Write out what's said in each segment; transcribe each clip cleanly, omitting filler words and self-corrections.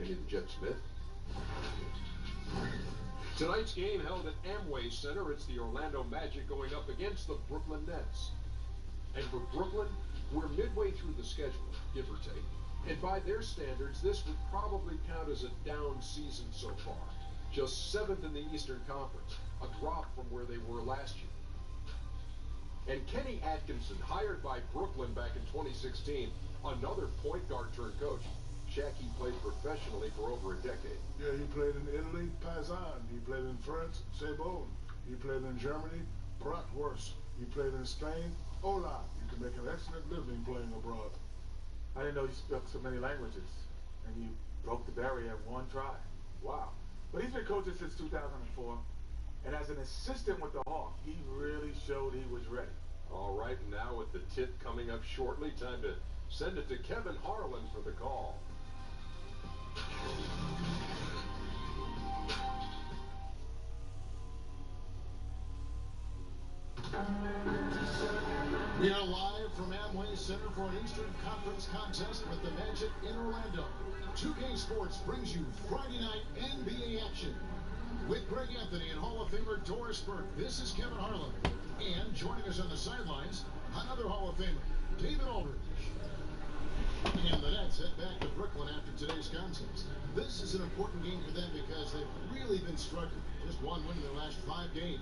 opinion, Jet Smith. Tonight's game held at Amway Center. It's the Orlando Magic going up against the Brooklyn Nets. And for Brooklyn, we're midway through the schedule, give or take. And by their standards, this would probably count as a down season so far. Just 7th in the Eastern Conference, a drop from where they were last year. And Kenny Atkinson, hired by Brooklyn back in 2016, another point guard turned coach. Shaq, he played professionally for over a decade. Yeah, he played in Italy, Pazan. He played in France, Sebon. He played in Germany, Bratwurst. He played in Spain, Hola. You can make an excellent living playing abroad. I didn't know you spoke so many languages, and you broke the barrier in one try. Wow. But he's been coaching since 2004, and as an assistant with the Hawks, he really showed he was ready. All right, now with the tip coming up shortly, time to send it to Kevin Harlan for the call. We are live from Amway Center for an Eastern Conference contest with the Magic in Orlando. 2K Sports brings you Friday night NBA action. With Greg Anthony and Hall of Famer Doris Burke, this is Kevin Harlan. And joining us on the sidelines, another Hall of Famer, David Aldridge. And the Nets head back to Brooklyn after today's contest. This is an important game for them because they've really been struggling. Just one win in their last 5 games.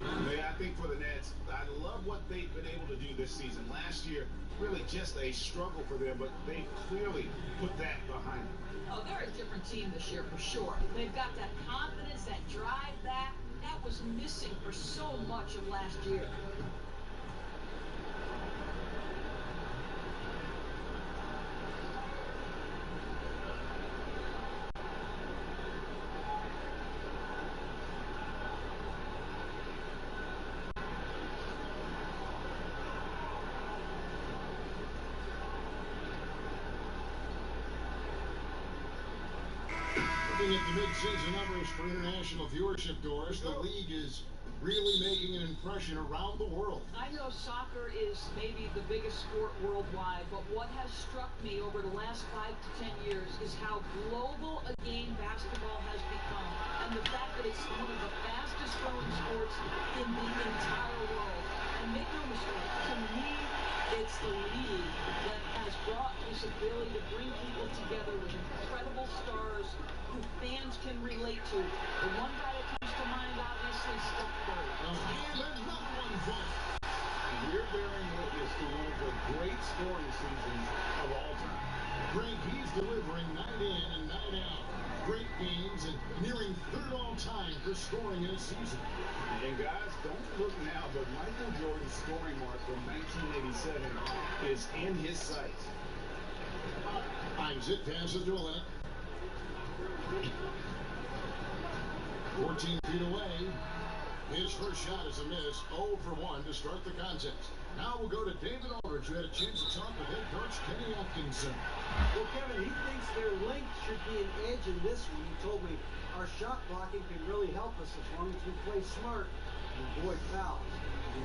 I think for the Nets, I love what they've been able to do this season. Last year, really just a struggle for them, but they clearly put that behind them. Oh, they're a different team this year for sure. They've got that confidence, that drive back. That was missing for so much of last year. Looking at the mid-season numbers for international viewership, Doris, the league is really making an impression around the world. I know soccer is maybe the biggest sport worldwide, but what has struck me over the last 5 to 10 years is how global a game basketball has become, and the fact that it's one of the fastest growing sports in the entire world. And make no mistake, to me, it's the league that has brought this ability to bring people together with incredible stars who fans can relate to. The one guy that comes to mind, obviously, Steph Curry. And another one fight. We're bearing witness to one of the great scoring seasons of all time. Greg, he's delivering night in and night out. Great games and nearing 3rd all-time for scoring in a season. And guys, don't look now, but Michael Jordan's scoring mark from 1987 is in his sights. Isaac passes to Allen. 14 feet away. His first shot is a miss. 0 for 1 to start the contest. Now we'll go to David Aldridge, who had a chance to talk with head coach Kenny Atkinson. Well, Kevin, he thinks their length should be an edge in this one. He told me our shot blocking can really help us as long as we play smart and avoid fouls.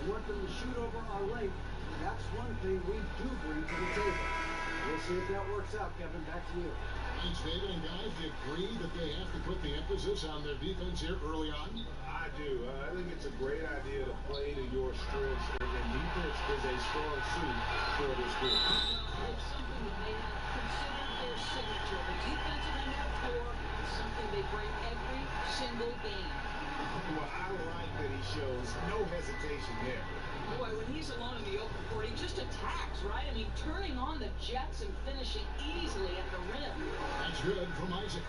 We want them to shoot over our length. That's one thing we do bring to the table. We'll see if that works out, Kevin. Back to you. Thanks, David. And guys, do you agree that they have to put the emphasis on their defense here early on? I do. I think it's a great idea to play to your strengths, and defense is a strong suit for this group. It's something that they have considered their signature. The defensive end of the floor is something they bring every single game. Well, I like that he shows no hesitation there. Boy, when he's alone in the open court, he just attacks, right? I mean, turning on the jets and finishing easily at the rim. That's good from Isaac.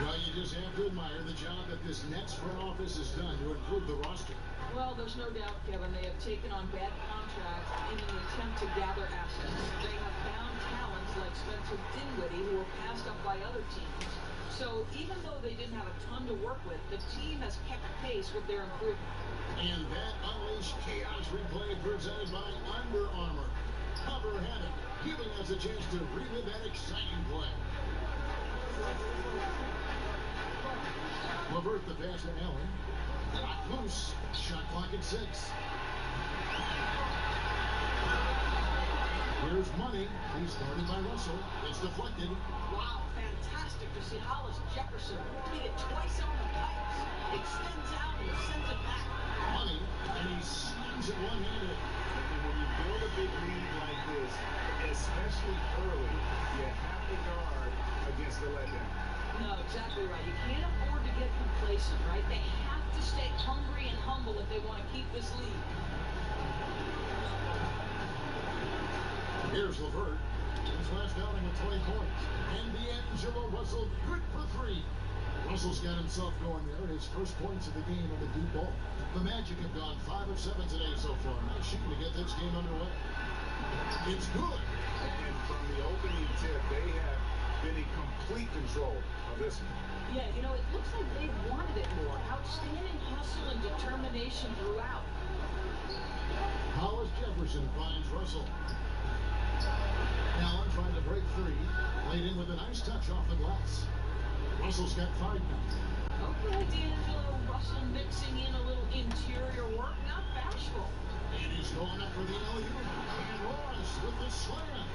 Well, you just have to admire the job that this Nets front office has done to improve the roster. Well, there's no doubt, Kevin, they have taken on bad contracts in an attempt to gather assets. They have found talents like Spencer Dinwiddie who were passed up by other teams. So even though they didn't have a ton to work with, the team has kept pace with their improvement. And that unleashed chaos replay presented by Under Armour. Cover Habit, giving us a chance to relive that exciting play. Levert the pass to Allen. Got loose. Shot clock at 6. Here's money. He's guarded by Russell. It's deflected. Wow, fantastic to see Hollis Jefferson hit it twice on the pipes. Extends out and sends it back. Money, and he slams it one-handed. And when you build a big lead like this, especially early, you have to guard against the letdown. No, exactly right. You can't afford to get complacent, right? They have to stay hungry and humble if they want to keep this lead. Here's LeVert. His last outing with 20 points. And D'Angelo Russell, good for 3. Russell's got himself going there. His first points of the game on the deep ball. The Magic have gone 5 of 7 today so far. Nice shooting to get this game underway. It's good. And from the opening tip, they have been in complete control of this one. Yeah, you know, it looks like they wanted it more. Outstanding hustle and determination throughout. Hollis Jefferson finds Russell. Allen trying to break 3. Laid in with a nice touch off the glass. Russell's got 5 now. Okay, D'Angelo Russell mixing in a little interior work, not bashful. And he's going up for the alley-oop. And Ross with the slam.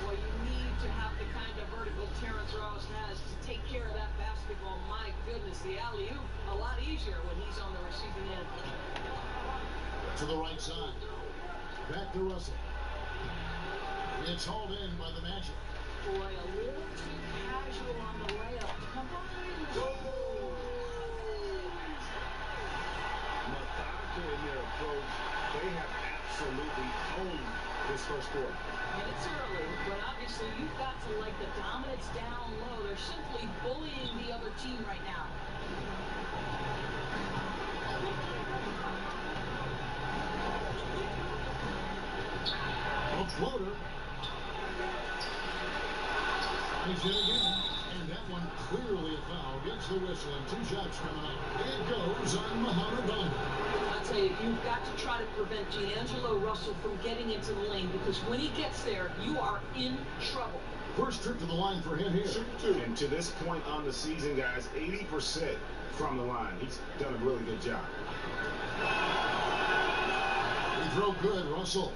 Well, you need to have the kind of vertical Terrence Ross has to take care of that basketball. My goodness, the alley-oop a lot easier when he's on the receiving end. To the right side. Back to Russell. It's hauled in by the Magic. Boy, a little too casual on the layup. Come on. Methodical in their approach. They have absolutely owned this first quarter. And it's early, but obviously you've got to like the dominance down low. They're simply bullying the other team right now. A floater. He's in again. And that one clearly a foul. Gets the whistle and 2 shots coming up. It goes on Muhammad Ali. I tell you, you've got to try to prevent D'Angelo Russell from getting into the lane because when he gets there, you are in trouble. First trip to the line for him here. And to this point on the season, guys, 80% from the line. He's done a really good job. He throw good, Russell.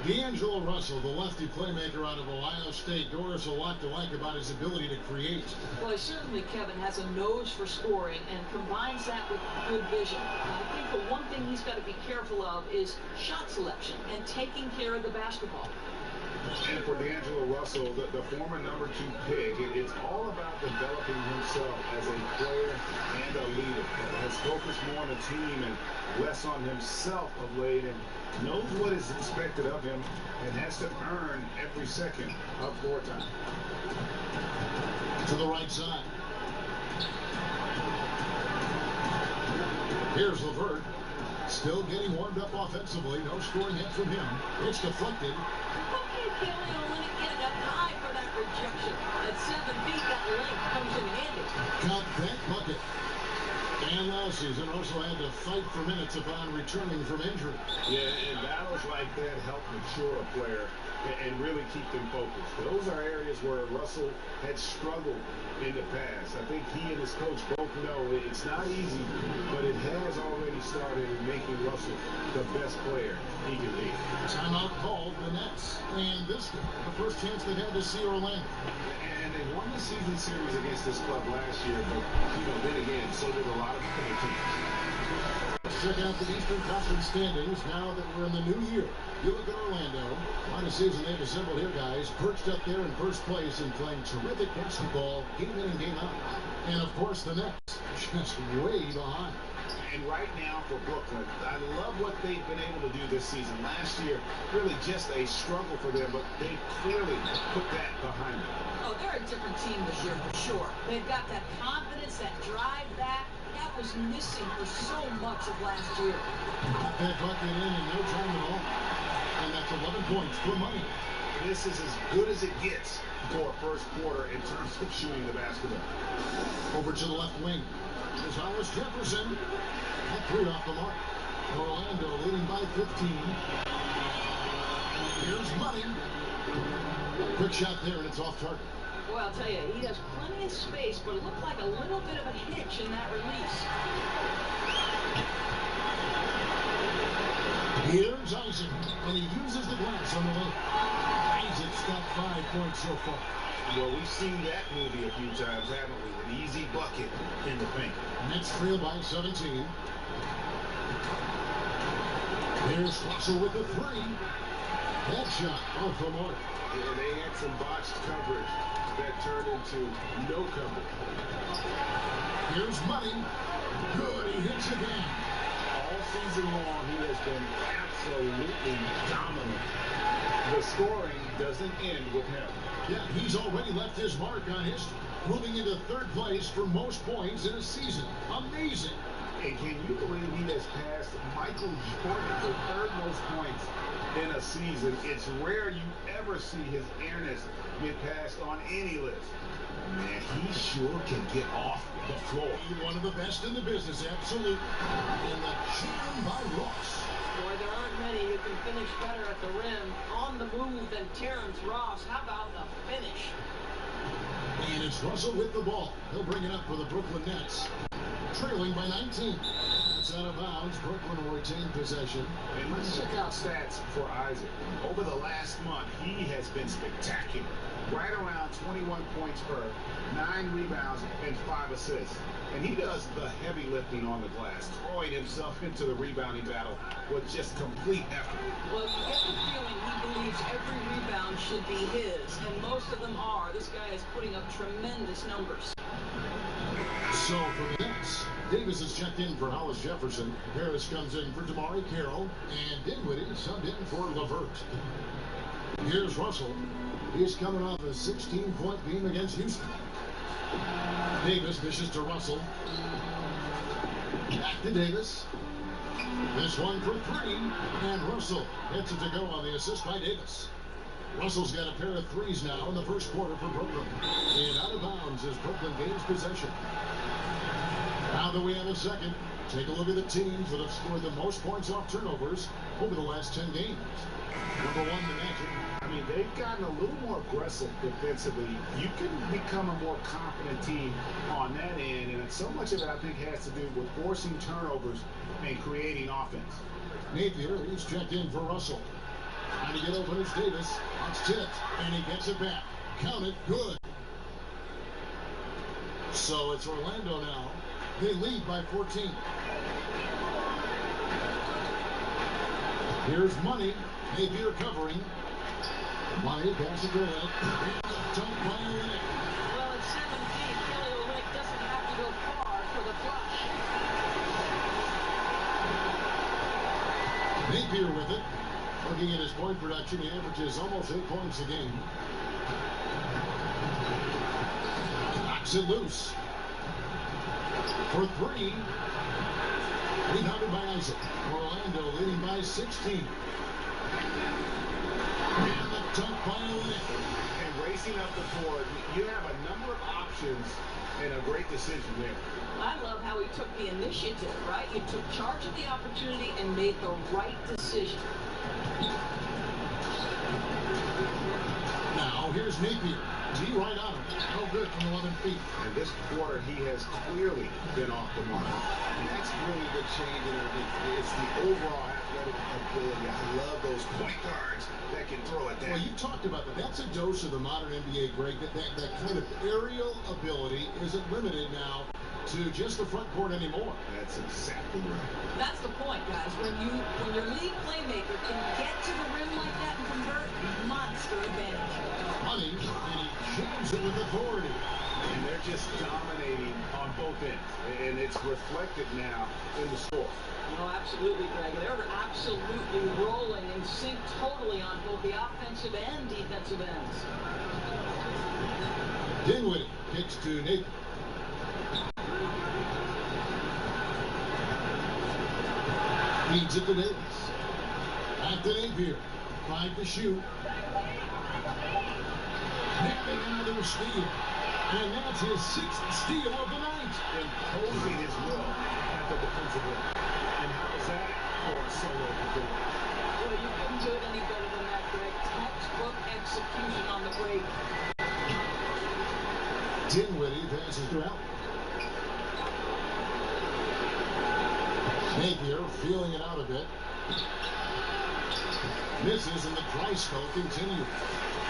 D'Angelo Russell, the lefty playmaker out of Ohio State. Doris, a lot to like about his ability to create. Well, certainly Kevin has a nose for scoring and combines that with good vision. I think the one thing he's got to be careful of is shot selection and taking care of the basketball. And for D'Angelo Russell, the former number 2 pick, it's all about developing himself as a player and a leader. Has focused more on the team and less on himself of late, and knows what is expected of him and has to earn every second of floor time. To the right side. Here's LeVert. Still getting warmed up offensively. No scoring yet from him. It's deflected. Okay, Kelly Olynyk getting up high for that rejection. At 7 feet, that length comes in handy. Count that bucket. And last season also had to fight for minutes upon returning from injury. Yeah, and battles like that help mature a player and really keep them focused. Those are areas where Russell had struggled in the past. I think he and his coach both know it's not easy, but it has already started making Russell the best player he can be. Timeout called the Nets. And this one, the first chance they had to see Orlando. And they won the season series against this club last year, but, then again, so did a lot of other teams. Check out the Eastern Conference standings now that we're in the new year. You look at Orlando, on a season they've assembled here, guys, perched up there in first place and playing terrific basketball, game in and game out. And, of course, the Nets just way behind. And right now for Brooklyn, I love what they've been able to do this season. Last year, really just a struggle for them, but they clearly put that behind them. Oh, they're a different team this year for sure. They've got that confidence, that drive back. That was missing for so much of last year. Got that bucket in no time at all. And that's 11 points for money. This is as good as it gets for a first quarter in terms of shooting the basketball. Over to the left wing. There's Hollis Jefferson. That 3 off the mark. Orlando leading by 15. Here's money. Quick shot there, and it's off target. Well, I'll tell you, he has plenty of space, but it looked like a little bit of a hitch in that release. Here's Isaac, and he uses the glass on the left. Isaac's got 5 points so far. Well, we've seen that movie a few times, haven't we? An easy bucket in the paint. Nets trail by 17. Here's Russell with the three. That shot off the mark. Yeah, they had some botched coverage that turned into no coverage. Here's Money. Good, he hits again. All season long, he has been absolutely dominant. The scoring doesn't end with him. Yeah, he's already left his mark on history, moving into third place for most points in a season. Amazing. And can you believe he has passed Michael Jordan for third most points in a season? It's rare you ever see his airness get passed on any list. Man, he sure can get off the floor. One of the best in the business, absolutely. And the jam by Ross. Boy, there aren't many who can finish better at the rim on the move than Terrence Ross. How about the finish? And it's Russell with the ball. He'll bring it up for the Brooklyn Nets. Trailing by 19. That's out of bounds. Brooklyn will retain possession. And let's check out stats for Isaac. Over the last month, he has been spectacular. Right around 21 points per, 9 rebounds, and 5 assists. And he does the heavy lifting on the glass, throwing himself into the rebounding battle with just complete effort. Well, you get the feeling he believes every rebound should be his, and most of them are. This guy is putting up tremendous numbers. So for the Nets, Davis is checked in for Hollis Jefferson. Harris comes in for Damari Carroll, and Dinwiddie subbed in for LeVert. Here's Russell. He's coming off a 16-point game against Houston. Davis dishes to Russell. Back to Davis. This one for three, and Russell gets it to go on the assist by Davis. Russell's got a pair of threes now in the first quarter for Brooklyn. And out of bounds as Brooklyn gains possession. Now that we have a second, take a look at the teams that have scored the most points off turnovers over the last 10 games. Number one, the Magic. I mean, they've gotten a little more aggressive defensively. You can become a more confident team on that end, and so much of it, I think, has to do with forcing turnovers and creating offense. Napier, he's checked in for Russell. Trying to get open is Davis. It's tipped, and he gets it back. Count it, good. So it's Orlando now. They lead by 14. Here's Money. Napier covering. Money passes to Olynyk. Dunk by Olynyk. Well, at 17, Kelly Olynyk doesn't have to go far for the flush. Napier with it. Looking at his point production, he averages almost 8 points a game. Knocks it loose. For three. Rebounded by Isaac. Orlando leading by 16. And the dunk by Olynyk. And racing up the court, you have a number of options and a great decision there. I love how he took the initiative, right? He took charge of the opportunity and made the right decision. Now, here's Napier. D right on him. No good from 11 feet. And this quarter, he has clearly been off the mark. And that's really the change in it. It's the overall athletic ability. I love those point guards that can throw it down. Well, you talked about that. That's a dose of the modern NBA, Greg. That kind of aerial ability isn't limited now to just the front court anymore. That's exactly right. That's the point, guys. When your lead playmaker can get to the rim like that and convert, monster advantage. Money, and he jams it with authority. And they're just dominating on both ends. And it's reflected now in the score. No, absolutely, Greg. They're absolutely rolling and sync totally on both the offensive and defensive ends. Dinwiddie kicks to Napier. Feeds it to Davis. Back to Napier. 5 to shoot. Napping another steal. And that's his 6th steal of the night. Imposing his will at the defensive rim. And how was that for a solo performance? Well, you couldn't do it any better than that, Greg. Textbook execution on the break. Dinwiddie passes to Allen. Napier feeling it out a bit. Misses, and the dry spell continues.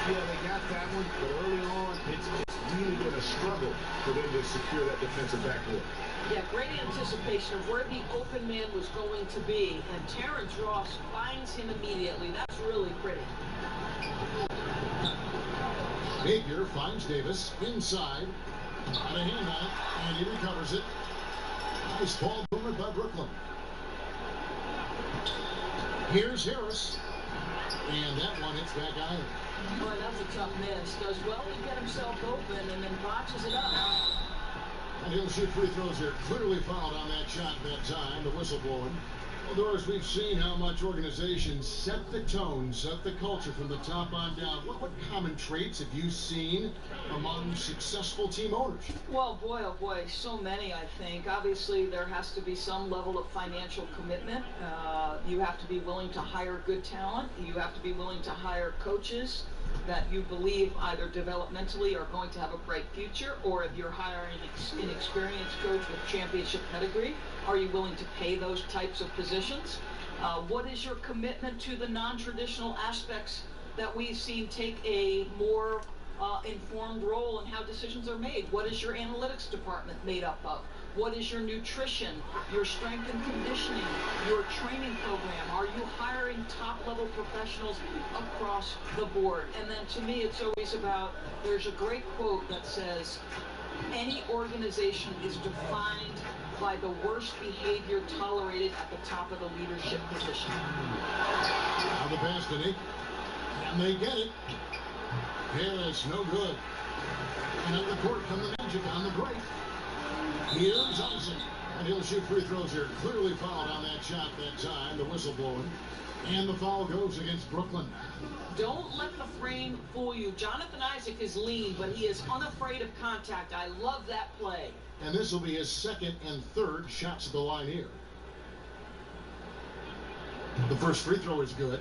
Yeah, they got that one, but early on, it's really been a struggle for them to secure that defensive backboard. Yeah, great anticipation of where the open man was going to be, and Terrence Ross finds him immediately. That's really pretty. Napier finds Davis inside. Got a hand on it, and he recovers it. Nice ball movement by Brooklyn. Here's Harris. And that one hits back iron. Boy, that's a tough miss. Does well to get himself open and then botches it up. And he'll shoot free throws here. Clearly fouled on that shot that time. The whistle blowing. Well, Doris, we've seen how much organizations set the tone, set the culture from the top on down. What common traits have you seen among successful team owners? Well, boy, oh boy, so many, I think. Obviously, there has to be some level of financial commitment. You have to be willing to hire good talent. You have to be willing to hire coaches that you believe either developmentally are going to have a bright future, or if you're hiring an experienced coach with championship pedigree, are you willing to pay those types of positions? What is your commitment to the non-traditional aspects that we've seen take a more informed role in how decisions are made? What is your analytics department made up of? What is your nutrition, your strength and conditioning, your training program? Are you hiring top-level professionals across the board? And then to me, it's always about, there's a great quote that says, any organization is defined by the worst behavior tolerated at the top of the leadership position. Now the pass to Nick, and they get it. Harris, no good. And up the court come the Magic on the break. Here's Isaac, and he'll shoot free throws here. Clearly fouled on that shot that time, the whistle blowing. And the foul goes against Brooklyn. Don't let the frame fool you. Jonathan Isaac is lean, but he is unafraid of contact. I love that play. And this will be his second and third shots at the line here. The first free throw is good.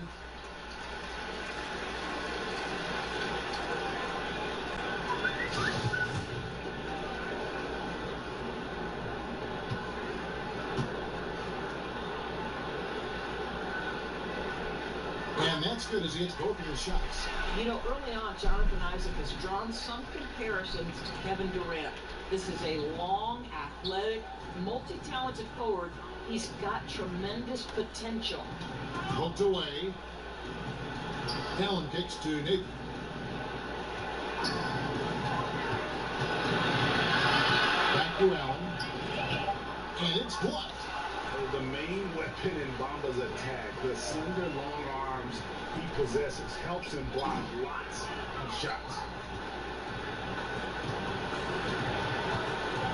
And that's good as he hits both of his shots. You know, early on, Jonathan Isaac has drawn some comparisons to Kevin Durant. This is a long, athletic, multi-talented forward. He's got tremendous potential. Poked away. Allen kicks to Nathan. Back to Allen. And it's blocked. The main weapon in Bamba's attack, the slender long arms he possesses, helps him block lots of shots.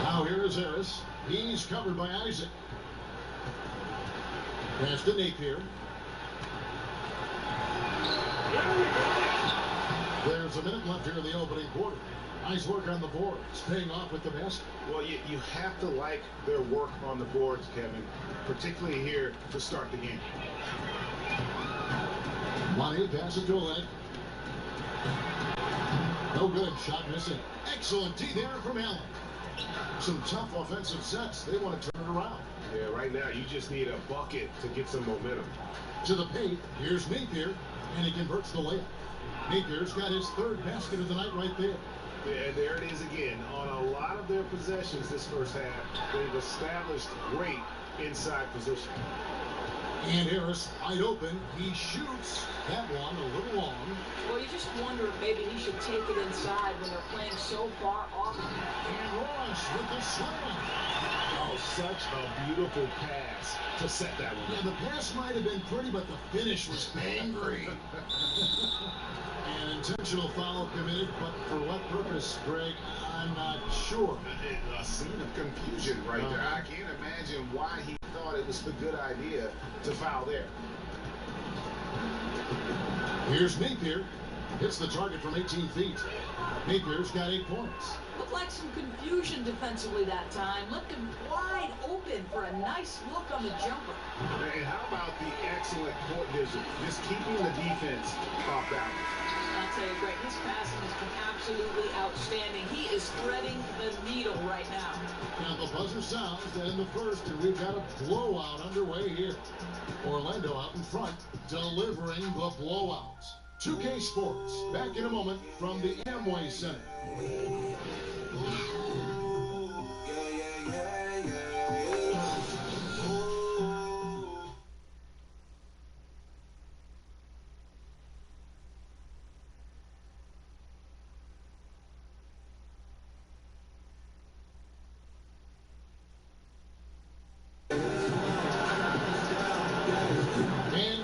Now here is Harris. He's covered by Isaac. Pass to Napier. There's a minute left here in the opening quarter. Nice work on the board. It's paying off with the basket. Well, you have to like their work on the boards, Kevin, particularly here to start the game. Money passes to Oleg. No good. Shot missing. Excellent D there from Allen. Some tough offensive sets. They want to turn it around. Yeah, right now you just need a bucket to get some momentum. To the paint. Here's Napier, and he converts the layup. Napier's got his third basket of the night right there. Yeah, there it is again. On a lot of their possessions this first half, they've established great inside position. And Harris, wide open. He shoots that one a little long. Well, you just wonder if maybe he should take it inside when they're playing so far off. And Ross with the slam. Oh, such a beautiful pass to set that one. Yeah, the pass might have been pretty, but the finish was angry. An intentional foul committed, but for what purpose, Greg? I'm not sure. A scene of confusion right there. I can't imagine why he thought it was a good idea to foul there. Here's Napier. Hits the target from 18 feet. Baker's got 8 points. Looked like some confusion defensively that time. Left him wide open for a nice look on the jumper. And how about the excellent court vision? Just keeping the defense off balance. I'll tell you, Greg, his passing has been absolutely outstanding. He is threading the needle right now. Now the buzzer sounds to end the first, and we've got a blowout underway here. Orlando out in front, delivering the blowout. 2K Sports, back in a moment from the Amway Center.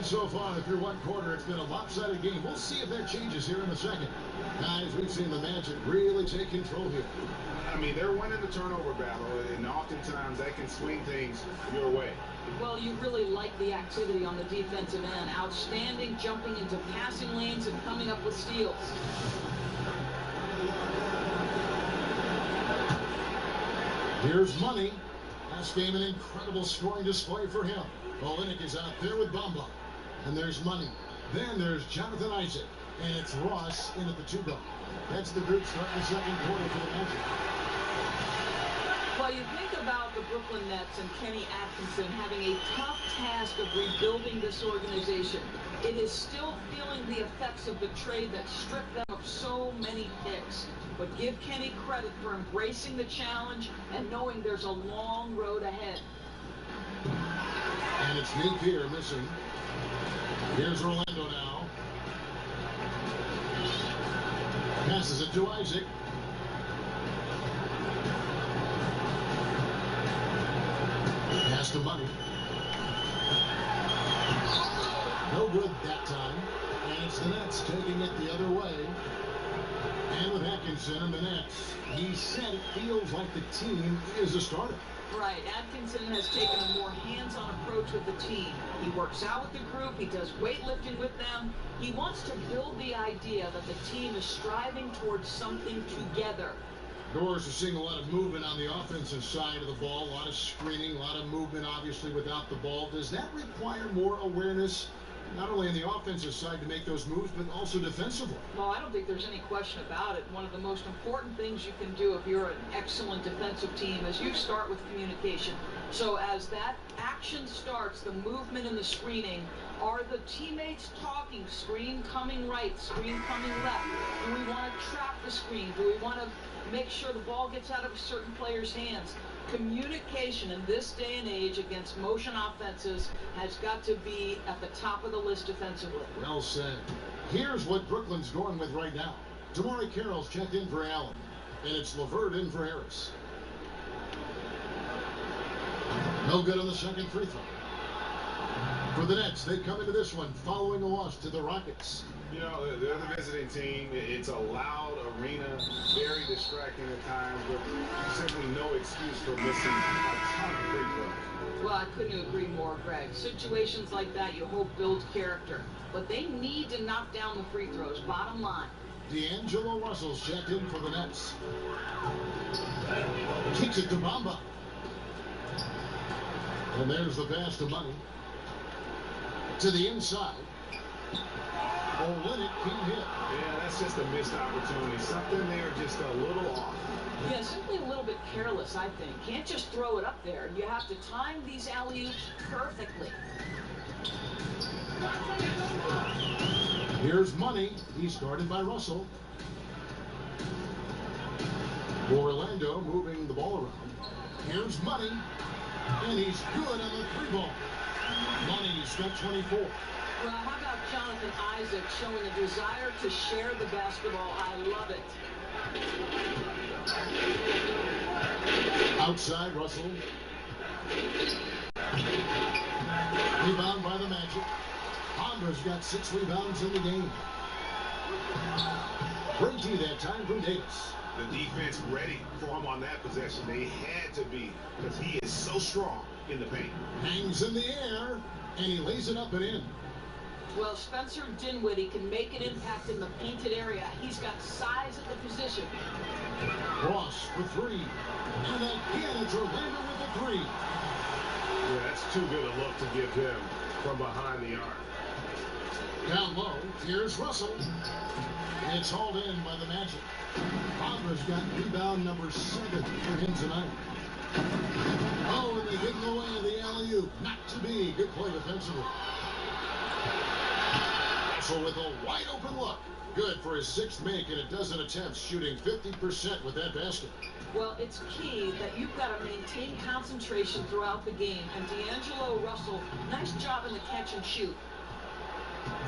So far, through one quarter, it's been a lopsided game. We'll see if that changes here in a second. Guys, we've seen the Magic really take control here. I mean, they're winning the turnover battle, and oftentimes that can swing things your way. Well, you really like the activity on the defensive end. Outstanding jumping into passing lanes and coming up with steals. Here's Money. Last game, an incredible scoring display for him. Olenek is out there with Bamba. And there's Money. Then there's Jonathan Isaac. And it's Ross in at the 2-guard. That's the group starting the second quarter for the Magic. Well, you think about the Brooklyn Nets and Kenny Atkinson having a tough task of rebuilding this organization. It is still feeling the effects of the trade that stripped them of so many picks. But give Kenny credit for embracing the challenge and knowing there's a long road ahead. And it's Nate Pierre missing. Here's Orlando now. Passes it to Isaac. Pass to Money. No good that time. And it's the Nets taking it the other way. And with Atkinson in the Nets, he said it feels like the team is a starter. Right. Atkinson has taken a more hands-on approach with the team. He works out with the group. He does weightlifting with them. He wants to build the idea that the team is striving towards something together. Doors are seeing a lot of movement on the offensive side of the ball, a lot of screening, a lot of movement, obviously, without the ball. Does that require more awareness, not only on the offensive side to make those moves, but also defensively? Well, I don't think there's any question about it. One of the most important things you can do if you're an excellent defensive team is you start with communication. So as that action starts, the movement and the screening, are the teammates talking? Screen coming right, screen coming left. Do we want to trap the screen? Do we want to make sure the ball gets out of a certain player's hands? Communication in this day and age against motion offenses has got to be at the top of the list defensively. Well said. Here's what Brooklyn's going with right now. Damari Carroll's checked in for Allen, and it's LeVert in for Harris. No good on the second free throw. For the Nets, they come into this one following a loss to the Rockets. You know, they're the visiting team. It's a loud arena, very distracting at times, but simply no excuse for missing a ton of free throws. Well, I couldn't agree more, Greg. Situations like that you hope build character. But they need to knock down the free throws, bottom line. D'Angelo Russell's checked in for the Nets. Kicks it to Bamba. And there's the pass to Money. To the inside. Olenek can't hit. Yeah, that's just a missed opportunity. Something there just a little off. Yeah, simply a little bit careless, I think. Can't just throw it up there. You have to time these alley-oops perfectly. Here's Money. He's guarded by Russell. Orlando moving the ball around. Here's Money. And he's good on the 3-ball. Money's got 24. Well, how about Jonathan Isaac showing a desire to share the basketball? I love it. Outside, Russell. Rebound by the Magic. Honda's got 6 rebounds in the game. Great D that time from Davis. The defense ready for him on that possession. They had to be, because he is so strong in the paint. Hangs in the air, and he lays it up and in. Well, Spencer Dinwiddie can make an impact in the painted area. He's got size at the position. Ross for three. And again, it's Orlando with a three. Yeah, that's too good a look to give him from behind the arc. Down low, here's Russell. It's hauled in by the Magic. Bonder's got rebound number 7 for him tonight. Oh, and they get in the way of the alley-oop. Not to be. Good play defensively. Russell with a wide open look. Good for his 6th make in a dozen attempts, shooting 50% with that basket. Well, it's key that you've got to maintain concentration throughout the game. And D'Angelo Russell, nice job in the catch and shoot.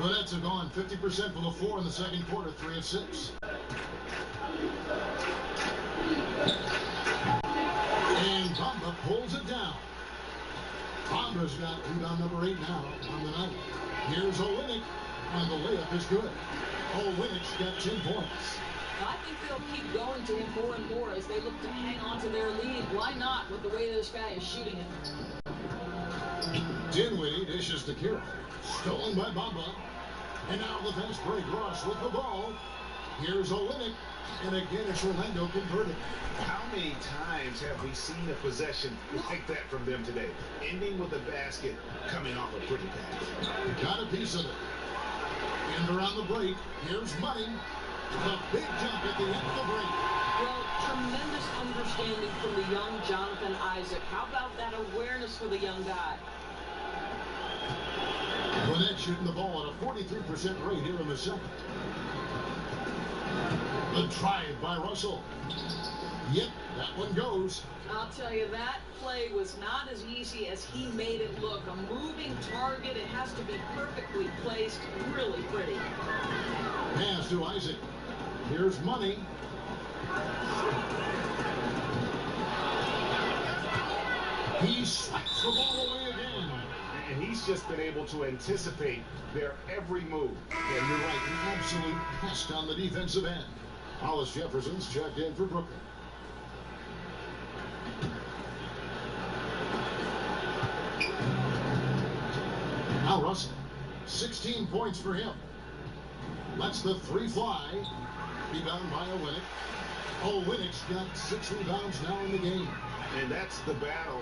The Nets have gone 50% from the floor in the second quarter, 3 of 6. And Bamba pulls it down. Bamba's got rebound number 8 now on the night. Here's Olynyk, and the layup is good. Olynyk's got 10 points. I think they'll keep going to him more and more as they look to hang on to their lead. Why not with the way this guy is shooting it? Dinwiddie dishes to Kira. Stolen by Bamba. And now the fast break. Ross with the ball. Here's Olynyk. And again, it's Orlando converted. How many times have we seen a possession like that from them today? Ending with a basket, coming off a pretty pass. Got a piece of it. And around the break, here's Money. The big jump at the end of the break. Well, tremendous understanding from the young Jonathan Isaac. How about that awareness for the young guy? Gwinnett shooting the ball at a 43% rate here in the second. The drive by Russell. Yep, that one goes. I'll tell you, that play was not as easy as he made it look. A moving target, it has to be perfectly placed, really pretty. Pass to Isaac. Here's Money. He swats the ball away again. And he's just been able to anticipate their every move. Yeah, you're right. An absolute pest on the defensive end. Hollis Jefferson's checked in for Brooklyn. Now Russell, 16 points for him. Lets the 3 fly. Rebound by Olynyk. Olynyk's got 6 rebounds now in the game. And that's the battle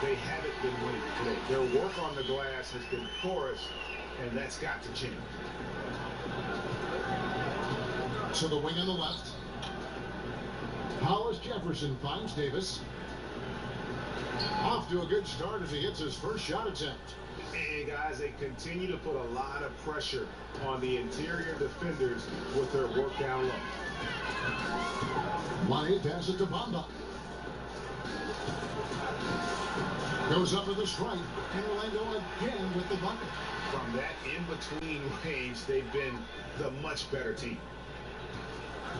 they haven't been winning today. Their work on the glass has been porous, and that's got to change. To the wing on the left. Hollis Jefferson finds Davis. Off to a good start as he hits his first shot attempt. And guys, they continue to put a lot of pressure on the interior defenders with their work down low. Money passes it to Bamba. Goes up with the strike, and Orlando again with the bucket. From that in-between range, they've been the much better team.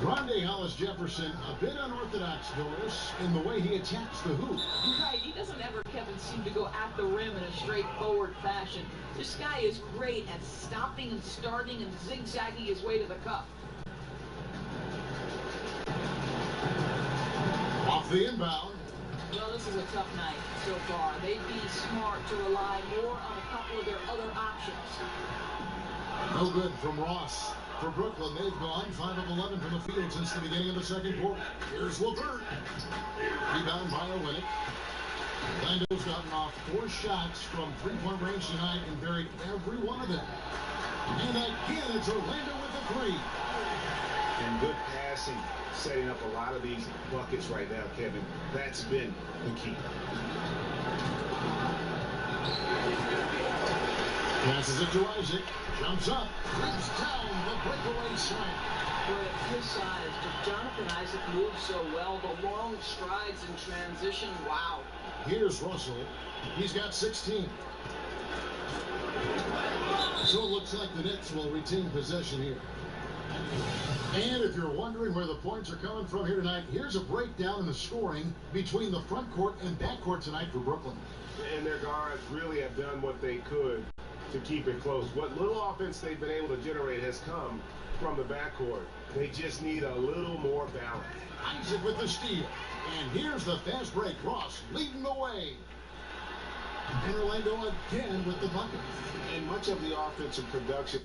Rondé Hollis Jefferson, a bit unorthodox, Doris, in the way he attacks the hoop. Right, he doesn't ever, Kevin, seem to go at the rim in a straightforward fashion. This guy is great at stopping and starting and zigzagging his way to the cup. Off the inbound. Well, this is a tough night so far. They'd be smart to rely more on a couple of their other options. No good from Ross. For Brooklyn, they've gone 5 of 11 from the field since the beginning of the second quarter. Here's LeVert. Rebound by Olynyk. Orlando's gotten off 4 shots from 3-point range tonight and buried every one of them. And again, it's Orlando with the 3. And good passing, setting up a lot of these buckets right now, Kevin. That's been the key. Passes it to Isaac. Jumps up. Rips down the breakaway slam. Boy, at his size, Jonathan Isaac moves so well. The long strides in transition, wow. Here's Russell. He's got 16. So it looks like the Nets will retain possession here. And if you're wondering where the points are coming from here tonight, here's a breakdown in the scoring between the front court and back court tonight for Brooklyn. And their guards really have done what they could to keep it close. What little offense they've been able to generate has come from the backcourt. They just need a little more balance. Isaac with the steal. And here's the fast break. Ross leading the way. And Orlando again with the bucket. And much of the offensive production.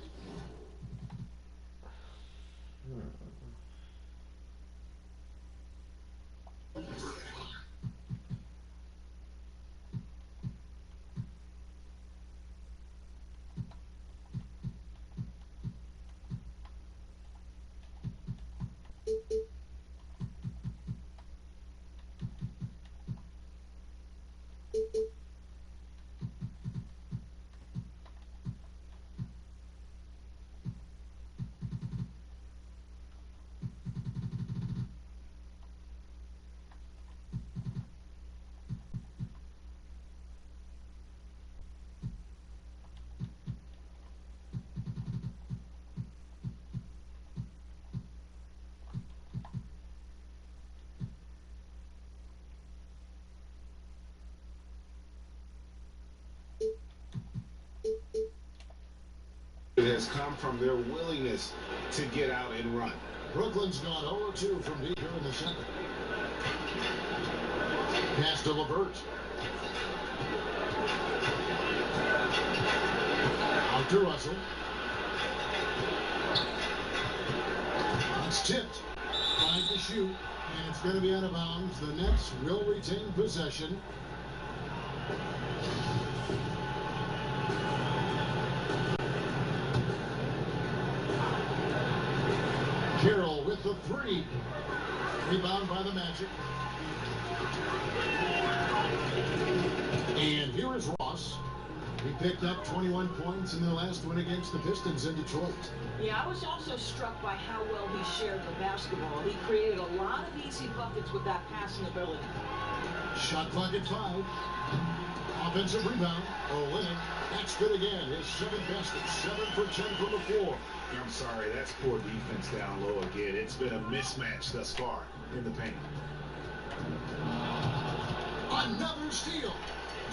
It has come from their willingness to get out and run. Brooklyn's gone 0-2 from deep here in the second. Pass to LeVert. Out to Russell. It's tipped. 5 to shoot. And it's going to be out of bounds. The Nets will retain possession. Carroll with the 3. Rebound by the Magic. And here is Ross. He picked up 21 points in their last win against the Pistons in Detroit. Yeah, I was also struck by how well he shared the basketball. He created a lot of easy buckets with that passing ability. Shot clock at 5. Offensive rebound. Olynyk. That's good again. His 7th basket. 7 for 10 from the floor. I'm sorry, that's poor defense down low again. It's been a mismatch thus far in the paint. Another steal.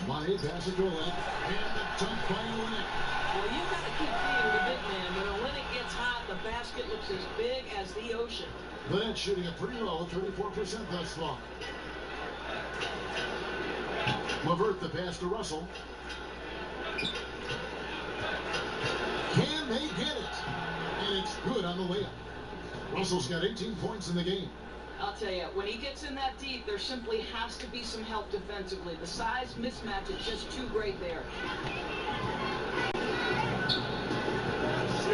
Money passes to Olynyk. And the dunk by Olynyk. Well, you've got to keep feeding the big man. When Olynyk gets hot, the basket looks as big as the ocean. The Nets shooting it pretty low, 34% thus far. LeVert the pass to Russell. Can they get it? And it's good on the way up. Russell's got 18 points in the game. I'll tell you, when he gets in that deep, there simply has to be some help defensively. The size mismatch is just too great there.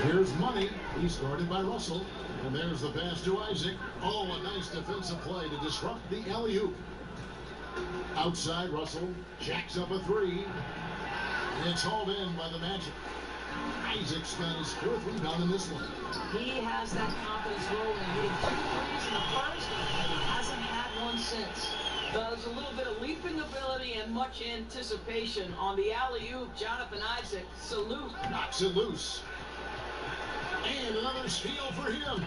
Here's Money. He's guarded by Russell. And there's the pass to Isaac. Oh, a nice defensive play to disrupt the alley-oop. Outside, Russell jacks up a 3. It's hauled in by the Magic. Isaac's got his 4th rebound in this one. He has that confidence rolling, hitting 2 threes in the first, and he hasn't had one since. There's a little bit of leaping ability and much anticipation on the alley-oop. Jonathan Isaac, salute. Knocks it loose. And another steal for him.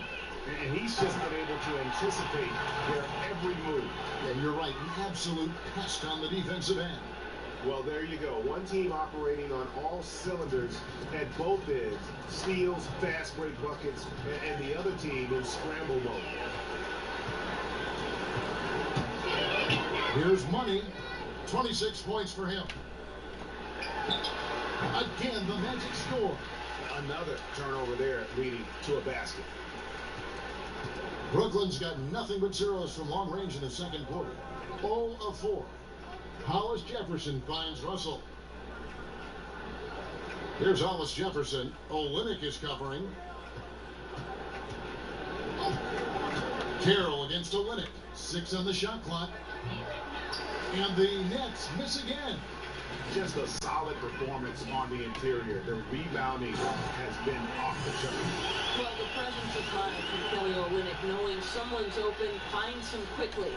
And he's just been able to anticipate their every move. Yeah, you're right. An absolute pest on the defensive end. Well, there you go. One team operating on all cylinders at both ends. Steals, fast break buckets, and the other team in scramble mode. Here's Money. 26 points for him. Again, the Magic score. Another turnover there leading to a basket. Brooklyn's got nothing but zeros from long range in the second quarter. 0 of 4. Hollis Jefferson finds Russell. Here's Hollis Jefferson. Olynyk is covering. Carroll against Olynyk. 6 on the shot clock. And the Nets miss again. Just a solid performance on the interior. The rebounding has been off the chart. Well, the presence of mind from Kelly Olynyk, knowing someone's open, finds him quickly.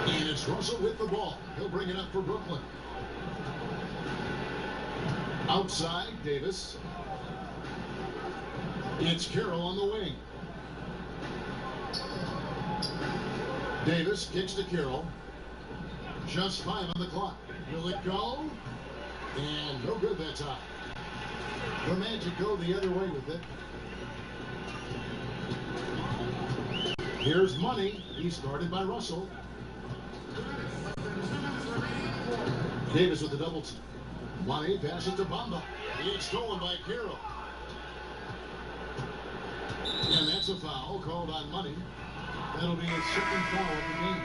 And it's Russell with the ball. He'll bring it up for Brooklyn. Outside, Davis. It's Carroll on the wing. Davis kicks to Carroll. Just 5 on the clock. Will it go? And no good that time. The Magic go the other way with it. Here's Money. He's guarded by Russell. Davis with the double team. Money passes to Bamba. It's stolen by Carroll. And that's a foul called on Money. That'll be his second foul of the game.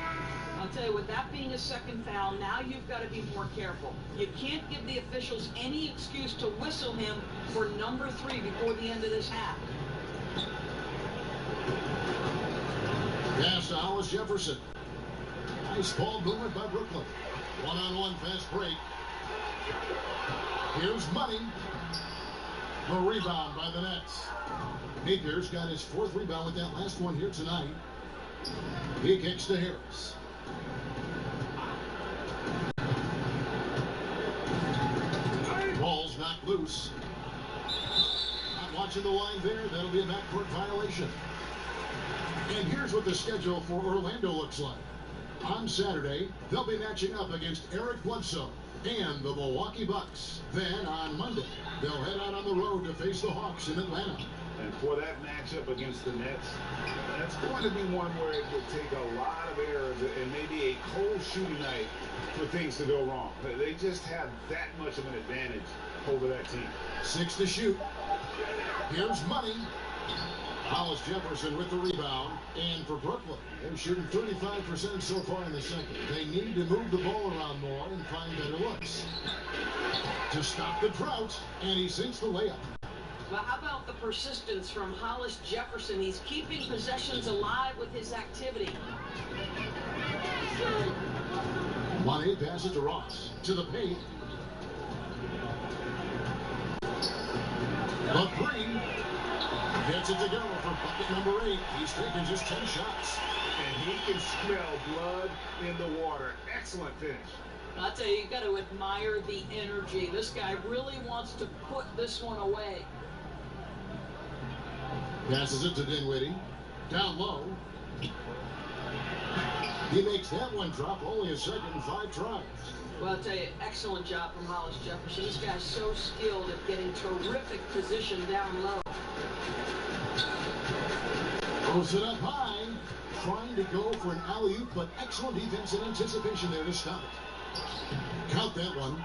I'll tell you, with that being a second foul, now you've got to be more careful. You can't give the officials any excuse to whistle him for number 3 before the end of this half. Pass to Hollis Jefferson. Nice ball movement by Brooklyn. One-on-one fast break. Here's Money. The rebound by the Nets. Meeker's got his 4th rebound with that last one here tonight. He kicks to Harris. Ball's knocked loose. Not watching the line there. That'll be a backcourt violation. And here's what the schedule for Orlando looks like. On Saturday, they'll be matching up against Eric Bledsoe and the Milwaukee Bucks. Then on Monday, they'll head out on the road to face the Hawks in Atlanta. And for that matchup against the Nets, that's going to be one where it will take a lot of errors and maybe a cold shooting night for things to go wrong. They just have that much of an advantage over that team. 6 to shoot. Here's Money. Hollis Jefferson with the rebound. And for Brooklyn, they're shooting 35% so far in the second. They need to move the ball around more and find better looks. To stop the drought, and he sinks the layup. Well, how about the persistence from Hollis Jefferson? He's keeping possessions alive with his activity. Money passes to Ross. To the paint. The 3. Gets it to go for bucket number 8. He's taken just 10 shots. And he can smell blood in the water. Excellent finish. I'll tell you, you've got to admire the energy. This guy really wants to put this one away. Passes it to Dinwiddie. Down low. He makes that one drop. Only a second and 5 tries. Well, I'll tell you, excellent job from Hollis Jefferson. This guy's so skilled at getting terrific position down low. Throws it up high. Trying to go for an alley-oop, but excellent defense and anticipation there to stop it. Count that one.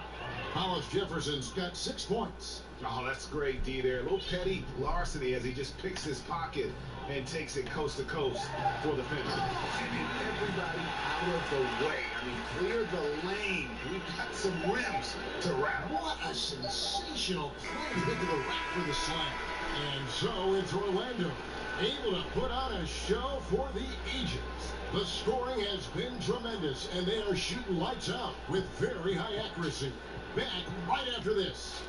Hollis Jefferson's got 6 points. Oh, that's great, D there. A little petty larceny as he just picks his pocket and takes it coast to coast for the finish. And everybody out of the way. I mean, clear the lane. We've got some rims to wrap. What a sensational play to get to the rack for the slam. And so it's Orlando, able to put on a show for the ages. The scoring has been tremendous, and they are shooting lights out with very high accuracy. Back right after this.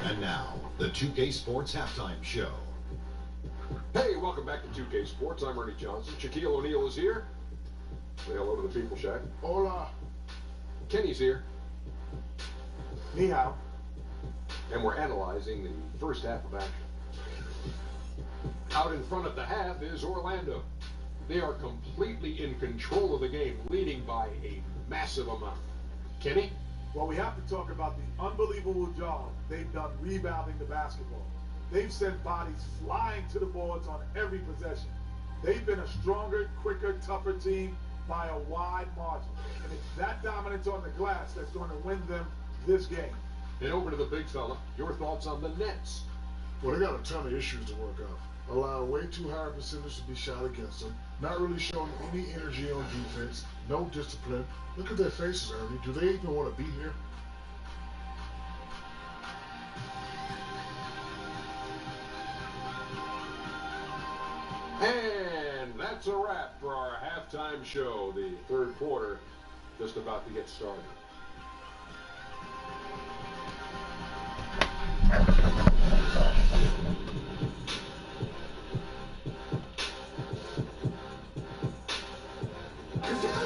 And now, the 2K Sports Halftime Show. Hey, welcome back to 2K Sports. I'm Ernie Johnson. Shaquille O'Neal is here. Say hello to the people, Shaq. Hola. Kenny's here. Ni hao. And we're analyzing the first half of action. Out in front of the half is Orlando. They are completely in control of the game, leading by a massive amount. Kenny? Well, we have to talk about the unbelievable job they've done rebounding the basketball. They've sent bodies flying to the boards on every possession. They've been a stronger, quicker, tougher team by a wide margin. And it's that dominance on the glass that's going to win them this game. And over to the big fella. Your thoughts on the Nets? Well, they got a ton of issues to work out. Allowing way too high a percentage to be shot against them. Not really showing any energy on defense. No discipline. Look at their faces, Ernie. Do they even want to be here? And that's a wrap for our halftime show. The third quarter just about to get started.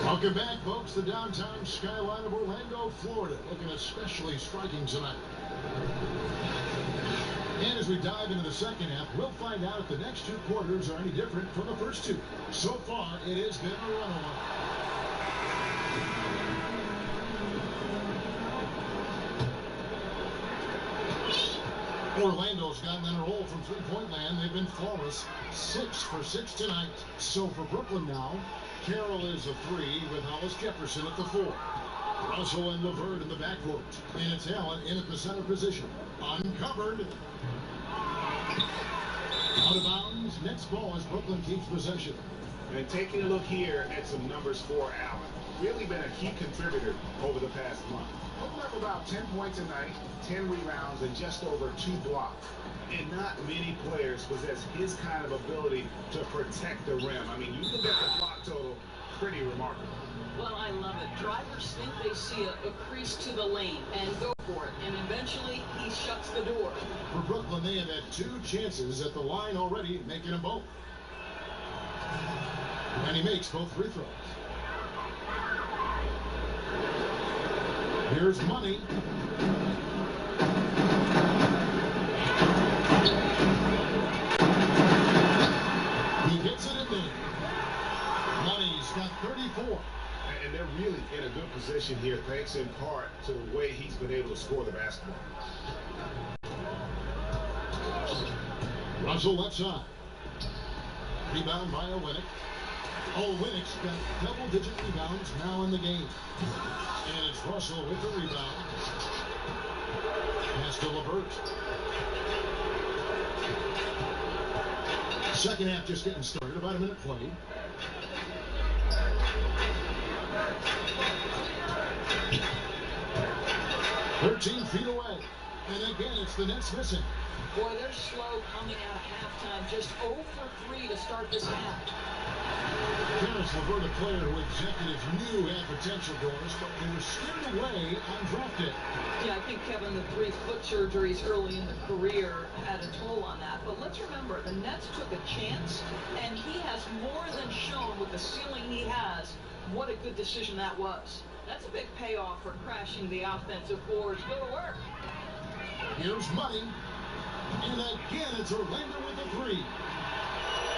Welcome back, folks. The downtown skyline of Orlando, Florida, looking especially striking tonight. And as we dive into the second half, we'll find out if the next 2 quarters are any different from the first 2. So far, it has been a runaway. Orlando's gotten on a roll from 3-point land. They've been flawless. 6 for 6 tonight. So for Brooklyn now, Carroll is a 3 with Hollis Jefferson at the 4. Russell and LeVert in the backcourt. And it's Allen in at the center position. Uncovered. Out of bounds. Next ball as Brooklyn keeps possession. And taking a look here at some numbers for Allen. Really been a key contributor over the past month. Putting up about 10 points a night, 10 rebounds, and just over 2 blocks. And not many players possess his kind of ability to protect the rim. I mean, you look at the block total, pretty remarkable. Well, I love it. Drivers think they see a crease to the lane and go for it. And eventually, he shuts the door. For Brooklyn, they have had 2 chances at the line already, making them both. And he makes both free throws. Here's Money. He gets it in there. Money's got 34. And they're really in a good position here, thanks in part to the way he's been able to score the basketball. Russell left side. Rebound by Winnick. Winnick's got double-digit rebounds now in the game. And it's Russell with the rebound. Pass to LeVert. Second half just getting started. About a minute played. "13 feet away. And again, it's the Nets missing. Boy, they're slow coming out of halftime. Just 0 for 3 to start this half. Terrence LeVert, a player who executives knew had potential doors, but they were scared away on draft day. Yeah, I think, Kevin, the 3 foot surgeries early in the career had a toll on that. But let's remember, the Nets took a chance, and he has more than shown with the ceiling he has what a good decision that was. That's a big payoff for crashing the offensive boards. Go to work. Here's Money. And again, it's Orlando with a 3.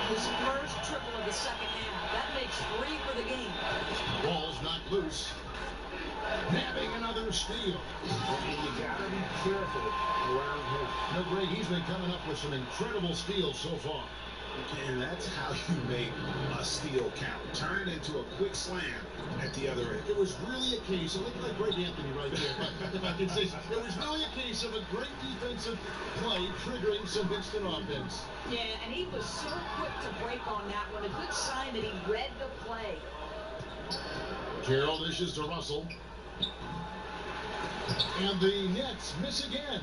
His first triple of the second half. That makes 3 for the game. Ball's knocked loose. Nabbing another steal. You gotta be careful around him. No, Greg, he's been coming up with some incredible steals so far. And that's how you make a steal count. Turn it into a quick slam at the other end. It was really a case, I look like Greg Anthony right there, if I can say so. It was really a case of a great defensive play triggering some instant offense. Yeah, and he was so quick to break on that one. A good sign that he read the play. Carroll dishes to Russell. And the Nets miss again.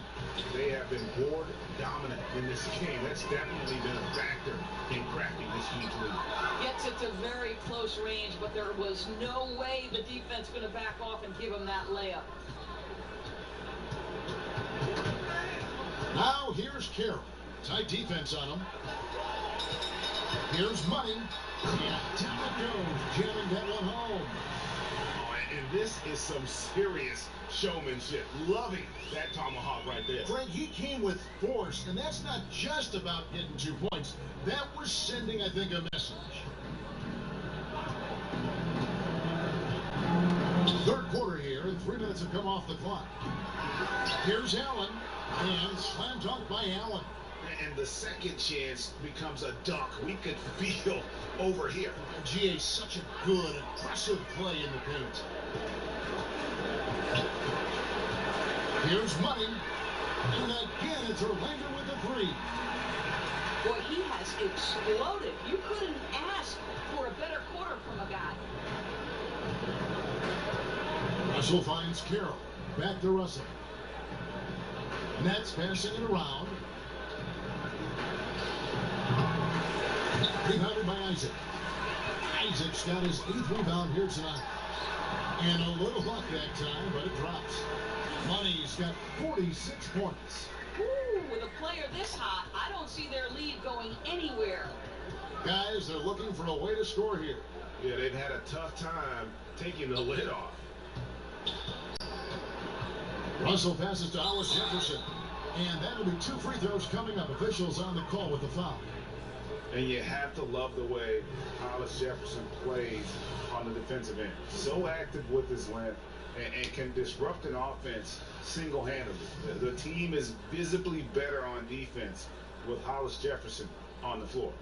They have been board dominant in this game. That's definitely been a factor in cracking this huge lead. Gets it to very close range, but there was no way the defense going to back off and give him that layup. Now here's Carroll. Tight defense on him. Here's Money. And down it goes. Jamming that one home. And this is some serious showmanship. Loving that tomahawk right there. Greg, he came with force, and that's not just about getting 2 points. That was sending, I think, a message. Third quarter here, and 3 minutes have come off the clock. Here's Allen, and slam dunk by Allen. And the second chance becomes a dunk. We could feel over here. GA, such a good, impressive play in the paint. Here's Money. And again, it's Orlando with a 3. Boy, he has exploded. You couldn't ask for a better quarter from a guy. Russell finds Carroll. Back to Russell. Nets passing it around. Rebounded by Isaac. Isaac's got his 8th rebound here tonight. And a little luck that time, but it drops. Money's got 46 points. Ooh, with a player this hot, I don't see their lead going anywhere. Guys, they're looking for a way to score here. Yeah, they've had a tough time taking the lid off. Russell passes to Hollis Jefferson. And that'll be 2 free throws coming up. Officials on the call with the foul. And you have to love the way Hollis Jefferson plays on the defensive end. So active with his length and can disrupt an offense single-handedly. The team is visibly better on defense with Hollis Jefferson on the floor.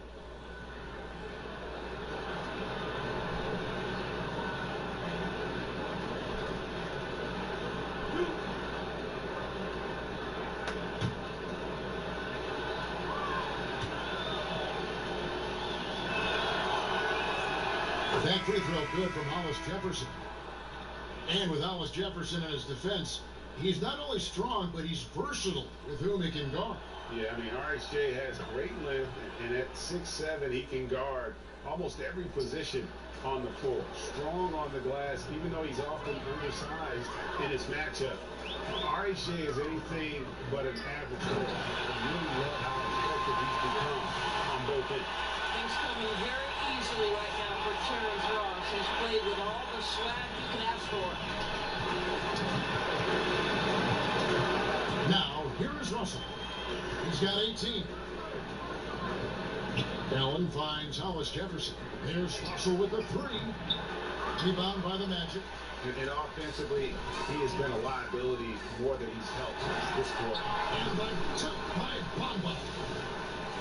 free throw good from Hollis Jefferson. And with Hollis Jefferson in his defense, he's not only strong, but he's versatile with whom he can guard. Yeah, I mean, RHJ has great length, and at 6'7", he can guard almost every position on the floor. Strong on the glass, even though he's often undersized in his matchup. RHJ is anything but an average player. I really love how effective he's become on both ends. Things coming very easily right now for Terrence Ross. He's played with all the swag you can ask for. Now, here is Russell. He's got 18. Allen finds Hollis Jefferson. Here's Russell with a 3. Rebound by the Magic. And offensively, he has been a liability more than he's helped this quarter. And the tip by Bamba.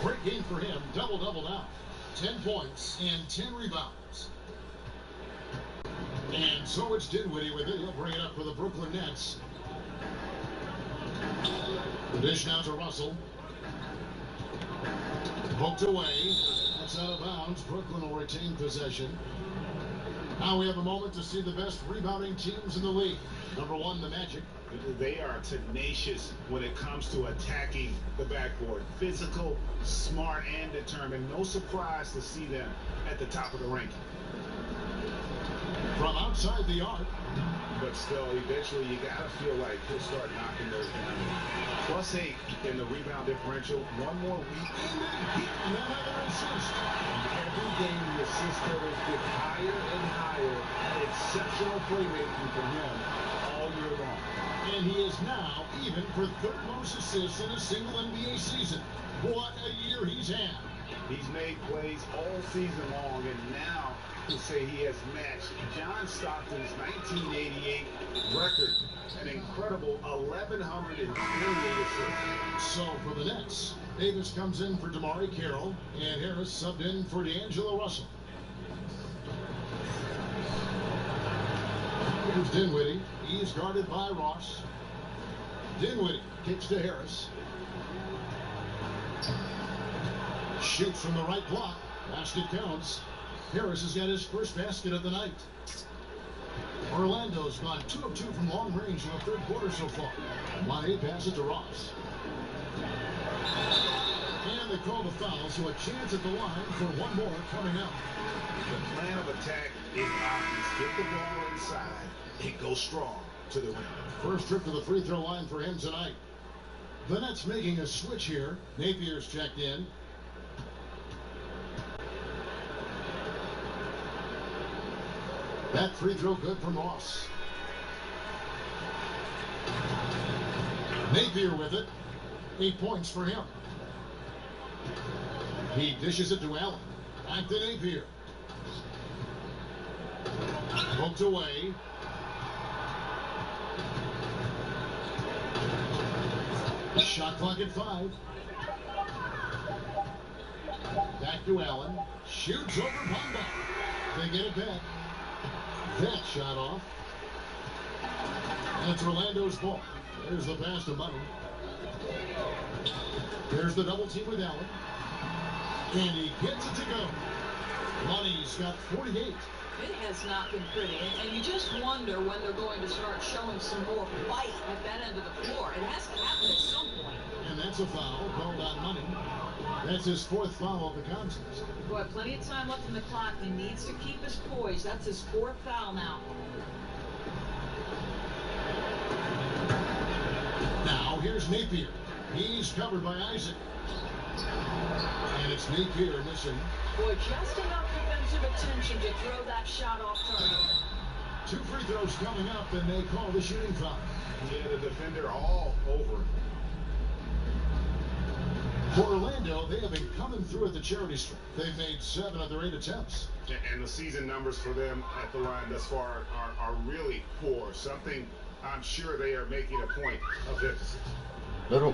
Great game for him. Double-double now. 10 points and 10 rebounds. And so it's Dinwiddie with it. He'll bring it up for the Brooklyn Nets. The dish now to Russell. Poked away. That's out of bounds. Brooklyn will retain possession. Now we have a moment to see the best rebounding teams in the league. Number 1, the Magic. They are tenacious when it comes to attacking the backboard. Physical, smart, and determined. No surprise to see them at the top of the ranking. From outside the arc. But still, eventually, you got to feel like he'll start knocking those down. +8 in the rebound differential. One more week. And another assist. Every game, the assist totals get higher and higher. Exceptional playmaking from him all year long. And he is now even for 3rd most assists in a single NBA season. What a year he's had. He's made plays all season long, and now to say he has matched John Stockton's 1988 record, an incredible 1,138 assists. So for the Nets, Davis comes in for Damari Carroll, and Harris subbed in for D'Angelo Russell. Here's Dinwiddie. He's guarded by Ross. Dinwiddie kicks to Harris. Shoots from the right block. Basket counts. Harris has got his first basket of the night. Orlando's gone 2 of 2 from long range in the 3rd quarter so far. Money passes to Ross. And they call the foul, so a chance at the line for one more coming up. The plan of attack is obvious. Get the ball inside and go strong to the rim. First trip to the free throw line for him tonight. The Nets making a switch here. Napier's checked in. That free throw good from Ross. Napier with it. 8 points for him. He dishes it to Allen. Back to Napier. Poked away. Shot clock at 5. Back to Allen. Shoots over Bamba. They get it back. That shot off. And it's Orlando's ball. There's the pass to Money. There's the double team with Allen. And he gets it to go. Money's got 48. It has not been pretty, and you just wonder when they're going to start showing some more fight at that end of the floor. It has to happen at some point. And that's a foul called on Money. That's his 4th foul of the contest. Boy, plenty of time left in the clock. He needs to keep his poise. That's his 4th foul now. Now here's Napier. He's covered by Isaac. And it's Napier missing. Boy, just enough defensive attention to throw that shot off target. 2 free throws coming up, and they call the shooting foul. Yeah, the defender all over. For Orlando, they have been coming through at the charity stripe. They've made 7 of their 8 attempts. And the season numbers for them at the line thus far are really poor. Something I'm sure they are making a point of emphasis. Little.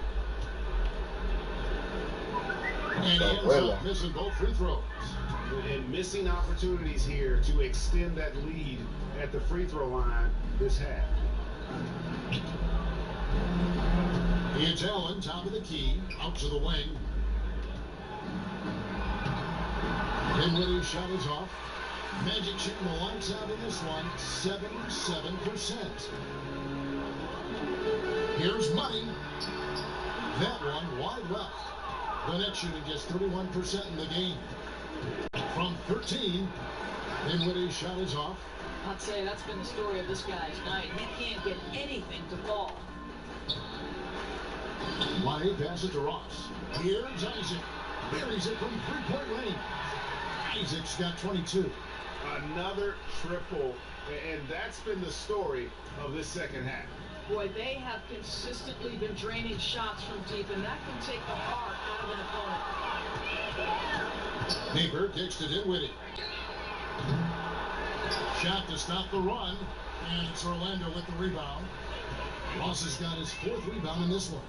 And he ends up missing both free throws. And missing opportunities here to extend that lead at the free throw line this half. It's Allen, top of the key, out to the wing. Dinwiddie's shot is off. Magic shooting the lights out in this one, 77%. Here's Money. That one wide left. The Nets shooting just 31% in the game. From 13, Dinwiddie's shot is off. I'd say that's been the story of this guy's night. He can't get anything to fall. Money passes to Ross. Here's Isaac. Buries it from three-point range. Isaac's got 22. Another triple, and that's been the story of this second half. Boy, they have consistently been draining shots from deep, and that can take the heart out of an opponent. Neighbor kicks to Dinwiddie. Shot to stop the run, and it's Orlando with the rebound. Ross has got his 4th rebound in this one.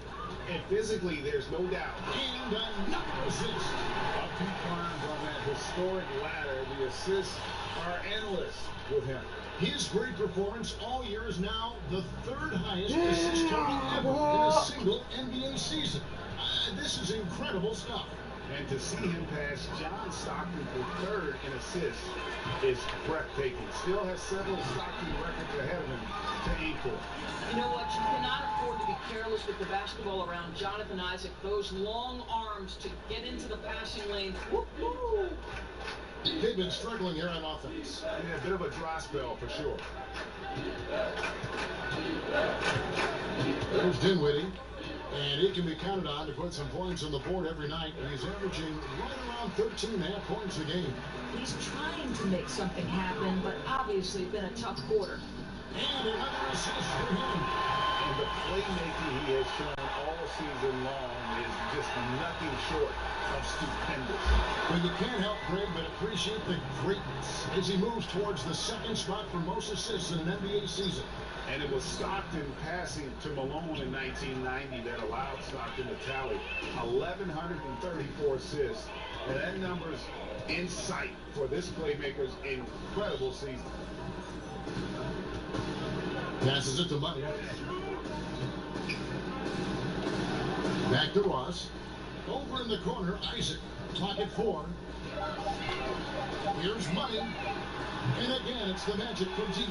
And physically, there's no doubt. And another assist. Up he climbs on that historic ladder. The assists are endless with him. His great performance all year is now the 3rd highest assist total ever in a single NBA season. This is incredible stuff. And to see him pass John Stockton for 3rd in assists is breathtaking. Still has several Stockton records ahead of him to aim for. You know what? You cannot afford to be careless with the basketball around Jonathan Isaac. Those long arms to get into the passing lane. Woo-hoo! They've been struggling here on offense. Yeah, a bit of a dry spell for sure. There's Dinwiddie. And he can be counted on to put some points on the board every night. And he's averaging right around 13.5 points a game. He's trying to make something happen, but obviously been a tough quarter. And another assist for him. And the playmaking he has shown all season long is just nothing short of stupendous. Well, you can't help, Greg, but appreciate the greatness as he moves towards the 2nd spot for most assists in an NBA season. And it was Stockton passing to Malone in 1990 that allowed Stockton to tally 1,134 assists. And that number's in sight for this playmaker's incredible season. Passes it to Money. Back to Ross. Over in the corner, Isaac. Clock at 4. Here's Money. And again, it's the Magic from deep.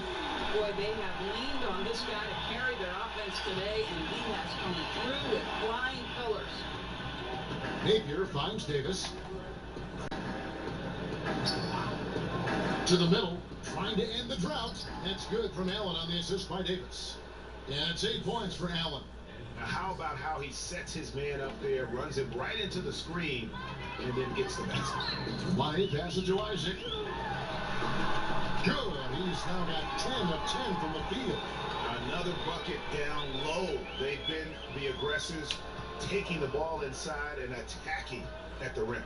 Boy, they have leaned on this guy to carry their offense today, and he has come through with flying colors. Napier finds Davis. To the middle, trying to end the drought. That's good from Allen on the assist by Davis. And it's 8 points for Allen. Now, how about how he sets his man up there, runs him right into the screen, and then gets the basket. Money passes to Isaac. Good. He's now got 10 of 10 from the field. Another bucket down low. They've been the aggressors, taking the ball inside and attacking at the rim.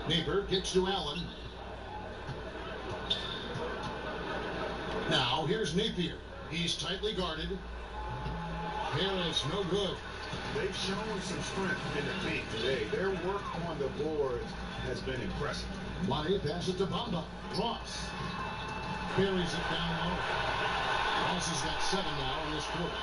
Napier kicks to Allen. Now here's Napier. He's tightly guarded. Harris, no good. They've shown some strength in the paint today. Their work on the boards has been impressive. Money passes to Bamba. Ross carries it down low. Ross has got 7 now in this quarter.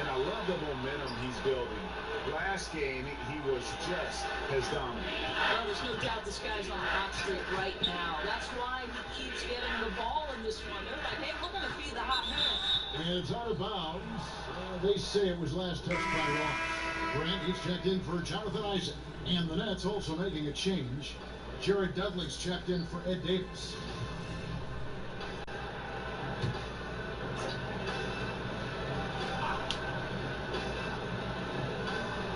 And I love the momentum he's building. Last game, he was just as dominant. Well, there's no doubt this guy's on a hot streak right now. That's why he keeps getting the ball in this one. They're like, hey, we're going to feed the hot hand. And it's out of bounds. They say it was last touched by Ross. Grant, he's checked in for Jonathan Isaac. And the Nets also making a change. Jared Dudley's checked in for Ed Davis.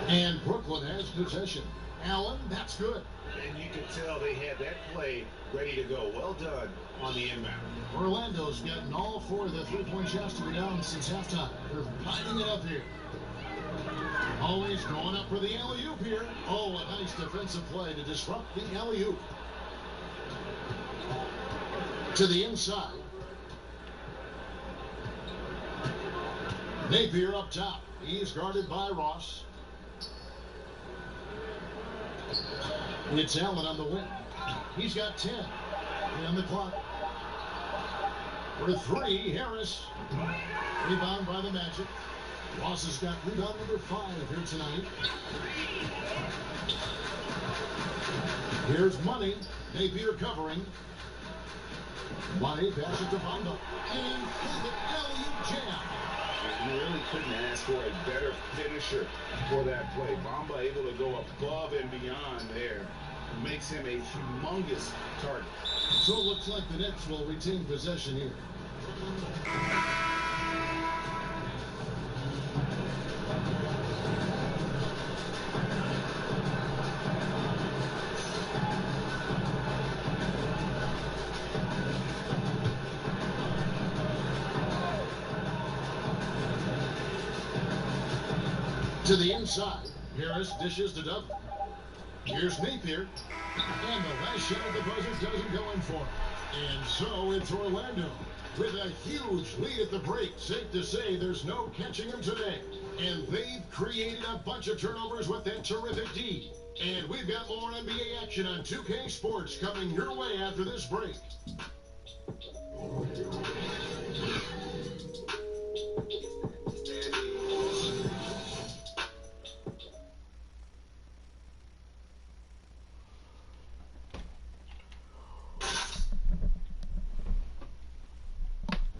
And Brooklyn has possession. Allen, that's good. And you could tell they had that play ready to go. Well done on the inbound. Orlando's gotten all 4 of the 3-point shots to be down since halftime. They're lining it up here. Always going up for the alley-oop here. Oh, a nice defensive play to disrupt the alley-oop. To the inside. Napier up top. He's guarded by Ross. It's Allen on the wing. He's got 10 on the clock. For 3, Harris. Rebound by the Magic. Ross has got rebound number 5 here tonight. Here's Money. Napier covering. 1-8 pass it to Bamba. And with an alley-oop jam. You really couldn't ask for a better finisher for that play. Bamba able to go above and beyond there. Makes him a humongous target. So it looks like the Nets will retain possession here. To the inside. Harris dishes to Dudley. Here's Napier. And the last shot at the buzzer doesn't go in for it. And so it's Orlando with a huge lead at the break. Safe to say there's no catching them today. And they've created a bunch of turnovers with that terrific D. And we've got more NBA action on 2K Sports coming your way after this break.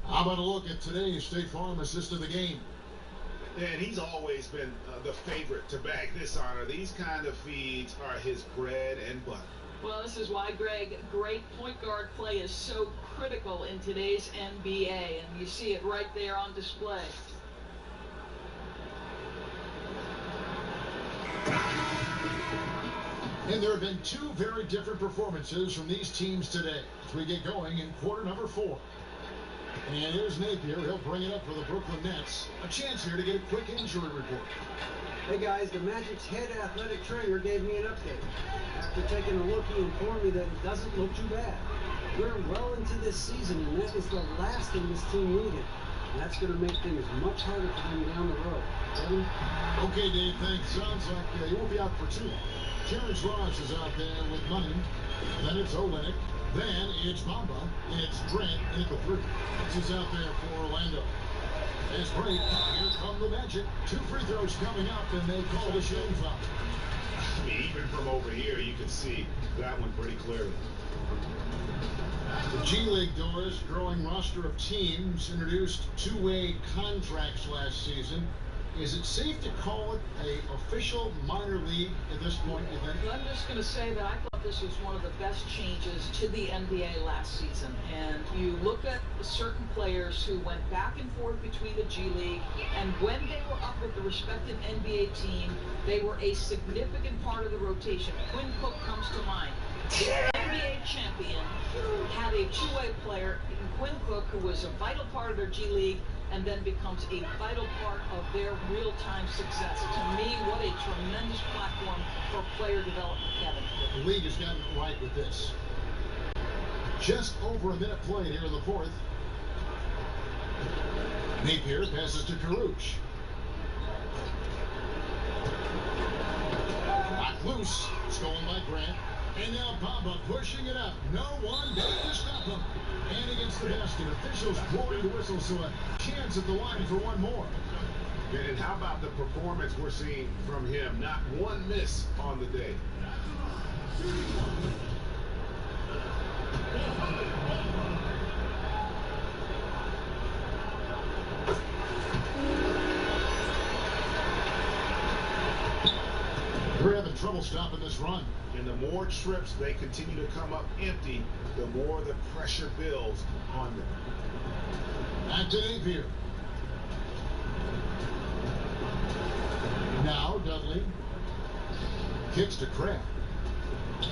How about a look at today's State Farm assist of the game? And he's always been the favorite to bag this honor. These kind of feeds are his bread and butter. Well, this is why, Greg, great point guard play is so critical in today's NBA, and you see it right there on display. And there have been two very different performances from these teams today as we get going in quarter number 4. And here's Napier. He'll bring it up for the Brooklyn Nets. A chance here to get a quick injury report. Hey guys, the Magic's head athletic trainer gave me an update. After taking a look, he informed me that it doesn't look too bad. We're well into this season, and that is the last thing this team needed. And that's going to make things much harder for them down the road. Ready? Okay, Dave, thanks. Sounds like you won't be out for too long. Terrence Ross is out there with money. Then it's Olenek. Then it's Bamba. It's Grant at the 3. This is out there for Orlando. As break, here come the Magic. 2 free throws coming up, and they call the shooting foul. I mean, even from over here, you can see that one pretty clearly. The G League Doors growing roster of teams introduced 2-way contracts last season. Is it safe to call it an official minor league at this point, you think? I'm just going to say that I thought this was one of the best changes to the NBA last season. And you look at certain players who went back and forth between the G League, and when they were up with the respective NBA team, they were a significant part of the rotation. Quinn Cook comes to mind. The NBA champion had a 2-way player in Quinn Cook, who was a vital part of their G League, and then becomes a vital part of their real-time success. To me, what a tremendous platform for player development, Kevin. The league has gotten it right with this. Just over a minute played here in the 4th. Napier passes to Karouche. Knocked loose. Stolen by Grant. And now Bamba pushing it up. No one there to stop him. And against the basket. Officials blowing the whistle, so a chance at the line for one more. And how about the performance we're seeing from him? Not one miss on the day. We're having trouble stopping this run. And the more trips they continue to come up empty, the more the pressure builds on them. Back to Napier. Now Dudley kicks to Kraft.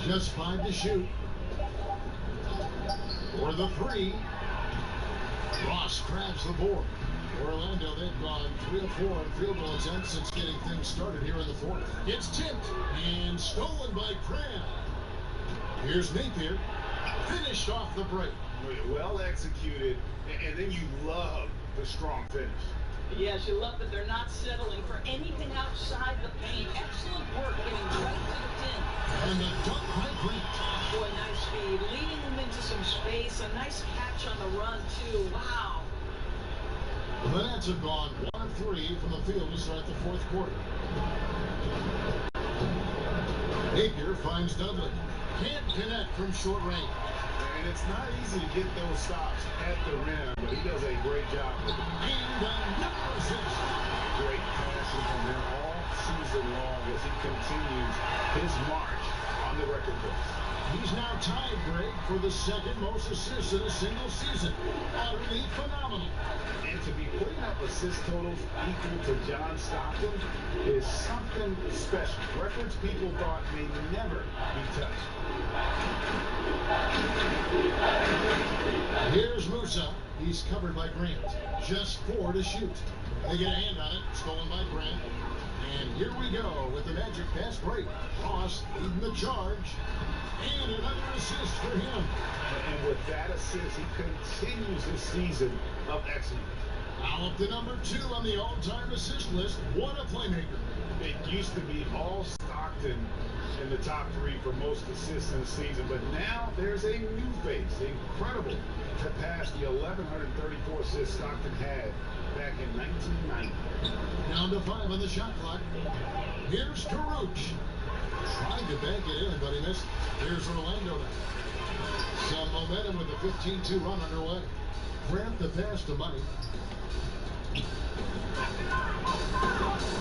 Just 5 to shoot. For the 3. Ross grabs the board. Orlando, they've gone 3 of 4 in field goal attempts since getting things started here in the 4th. It's tipped and stolen by Kraft. Here's Napier. Finished off the break. Well executed, and then you love the strong finish. Yes, you love that they're not settling for anything outside the paint. Excellent work getting right to the tin. And the dunk by Grant. Boy, nice speed. Leading them into some space. A nice catch on the run, too. Wow. The Nets have gone 1 of 3 from the field to start the 4th quarter. Napier finds Dudley. Can't connect from short range. And it's not easy to get those stops at the rim, but he does a great job with it. And another assist. Great passing from him all season long as he continues his march on the record books. He's now tied, Greg, for the second most assists in a single season. Utterly phenomenal. And to be putting up assist totals equal to John Stockton is something special. Records people thought may never be touched. Here's Musa. He's covered by Grant. Just 4 to shoot. They get a hand on it. Stolen by Grant. And here we go with the Magic fast break. Ross leading the charge. And another assist for him. And with that assist, he continues his season of excellence. Now up to number 2 on the all-time assist list. What a playmaker. It used to be all Stockton in the top 3 for most assists in the season, but now there's a new face. Incredible to pass the 1,134 assists Stockton had back in 1990. Down to 5 on the shot clock. Here's Karuch. Tried to bank it in, but he missed. Here's Orlando now. Some momentum with a 15-2 run underway. Grant the pass to Money.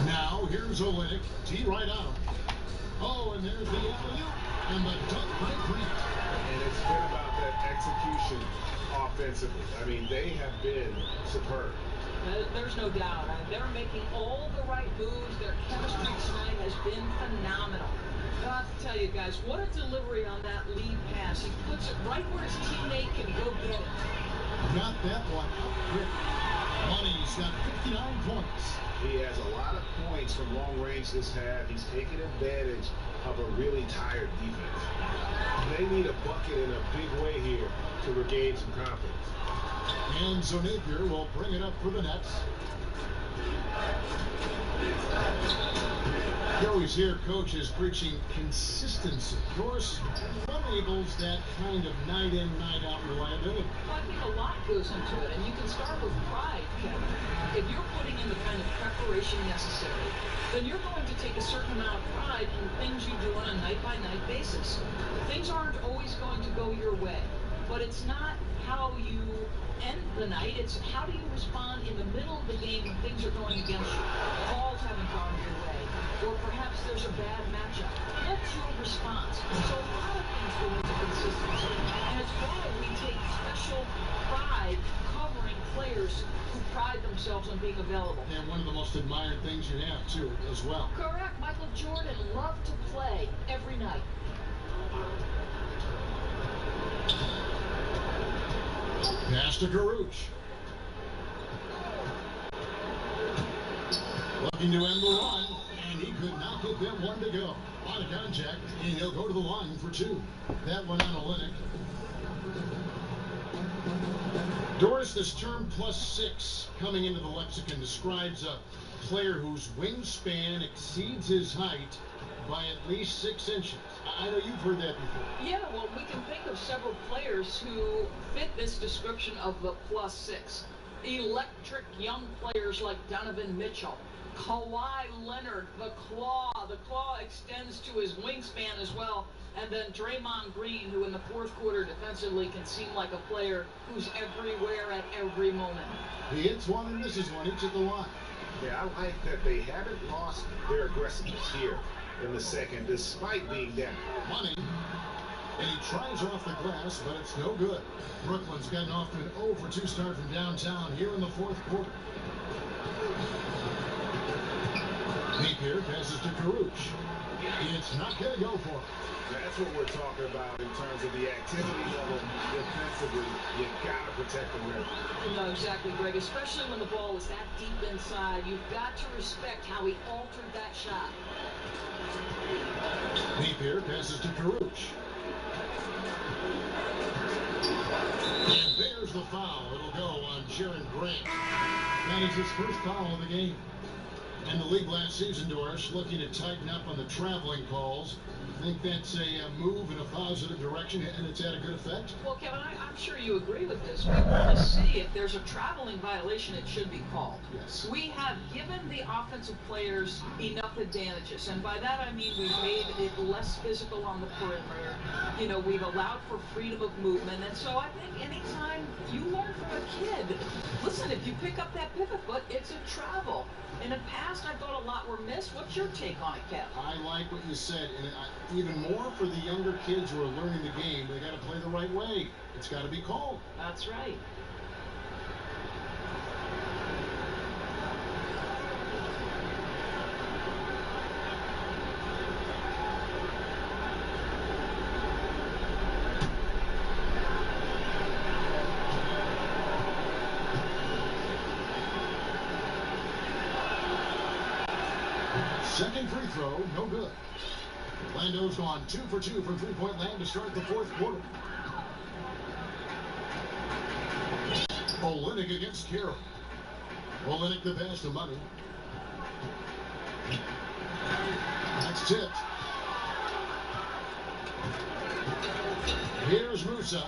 Now here's Olynyk. T right on him. Oh, and there's the alley-oop and the dunk by Grant. And it's been about that execution offensively. I mean, they have been superb. There's no doubt. They're making all the right moves. Their chemistry tonight has been phenomenal. I have to tell you guys, what a delivery on that lead pass. He puts it right where his teammate can go get it. Got that one up quick. Money's got 59 points. He has a lot of points from long range this half. He's taking advantage of a really tired defense. They need a bucket in a big way here to regain some confidence. And so Napier will bring it up for the Nets. Joey's here, coach, is preaching consistency. Of course, what enables that kind of night in, night out reliability? Well, I think a lot goes into it, and you can start with pride, Kevin. If you're putting in the kind of preparation necessary, then you're going to take a certain amount of pride in the things you do on a night-by-night basis. Things aren't always going to go your way, but it's not how you end the night, it's how do you respond in the middle of the game when things are going against you. Calls haven't gone your way, or perhaps there's a bad matchup. What's your response? So a lot of things go into consistency, and it's why we take special pride covering players who pride themselves on being available. And one of the most admired things you have, too, as well. Correct. Michael Jordan loved to play every night. Pass to Karuch. Looking to end the run, and he could not get that one to go. A lot of contact, and he'll go to the line for 2. That one on Olynyk. Doris, this term +6 coming into the lexicon describes a player whose wingspan exceeds his height by at least 6 inches. I know you've heard that before. Yeah, well, we can think of several players who fit this description of the +6. Electric young players like Donovan Mitchell, Kawhi Leonard, the claw. The claw extends to his wingspan as well. And then Draymond Green, who in the fourth quarter defensively can seem like a player who's everywhere at every moment. He hits one and misses one each at the line. Yeah, I like that they haven't lost their aggressiveness here in the second, despite being down. Money. And he tries off the glass, but it's no good. Brooklyn's gotten off to an 0 for 2 start from downtown here in the fourth quarter. Napier passes to Karuch. It's not going to go for him. That's what we're talking about in terms of the activity level defensively. You got to protect the rim. No, exactly, Greg. Especially when the ball is that deep inside. You've got to respect how he altered that shot. Napier passes to Karuch. And there's the foul. It'll go on Jaren Grant. That is his first foul of the game. In the league last season, Doris, looking to tighten up on the traveling calls. Think that's a move in a positive direction and it's had a good effect? Well, Kevin, I'm sure you agree with this. We want to see if there's a traveling violation, it should be called. Yes. We have given the offensive players enough advantages, and by that I mean we've made it less physical on the perimeter. You know, we've allowed for freedom of movement, and so I think anytime you learn from a kid, listen, if you pick up that pivot foot, it's a travel. In the past, I thought a lot were missed. What's your take on it, Kev? I like what you said, and even more for the younger kids who are learning the game, they got to play the right way. It's got to be called. That's right. Second free throw, no good. Orlando's gone 2 for 2 from three-point land to start the fourth quarter. Olenek against Carroll. Olenek the pass to Money. That's tipped. Here's Musa.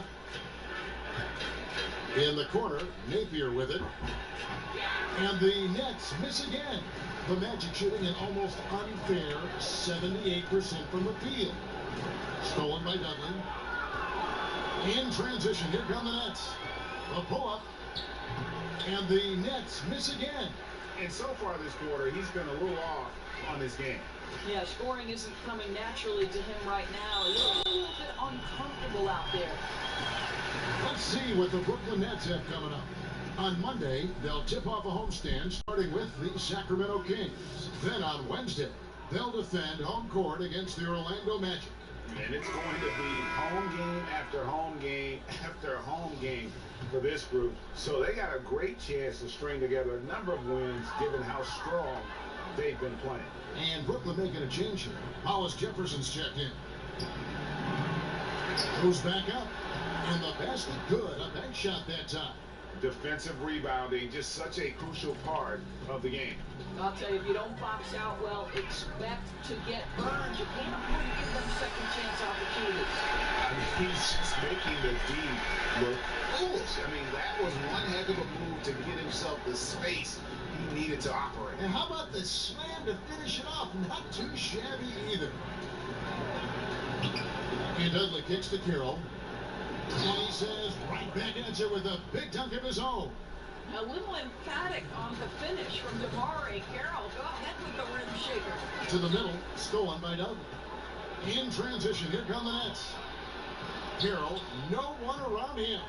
In the corner, Napier with it. And the Nets miss again. The Magic shooting an almost unfair 78% from the field. Stolen by Dudley. In transition, here come the Nets. A pull-up. And the Nets miss again. And so far this quarter, he's been a little off on his game. Yeah, scoring isn't coming naturally to him right now. It looks a little bit uncomfortable out there. Let's see what the Brooklyn Nets have coming up. On Monday, they'll tip off a homestand starting with the Sacramento Kings. Then on Wednesday, they'll defend home court against the Orlando Magic. And it's going to be home game after home game after home game for this group. So they got a great chance to string together a number of wins given how strong they've been playing. And Brooklyn making a change here. Hollis Jefferson's checked in. Goes back up. And the basket good. A bank shot that time. Defensive rebounding, just such a crucial part of the game. I'll tell you, if you don't box out well, expect to get burned. You can't afford to give them second chance opportunities. I mean, he's just making the D look foolish. I mean, that was one heck of a move to get himself the space he needed to operate. And how about the slam to finish it off? Not too shabby either. And Dudley kicks to Carroll. And he says right back at you with a big dunk of his own. A little emphatic on the finish from DeMarie Carroll. Go ahead with the rim shaker. To the middle, stolen by Dudley. In transition, here come the Nets. Carroll, no one around him.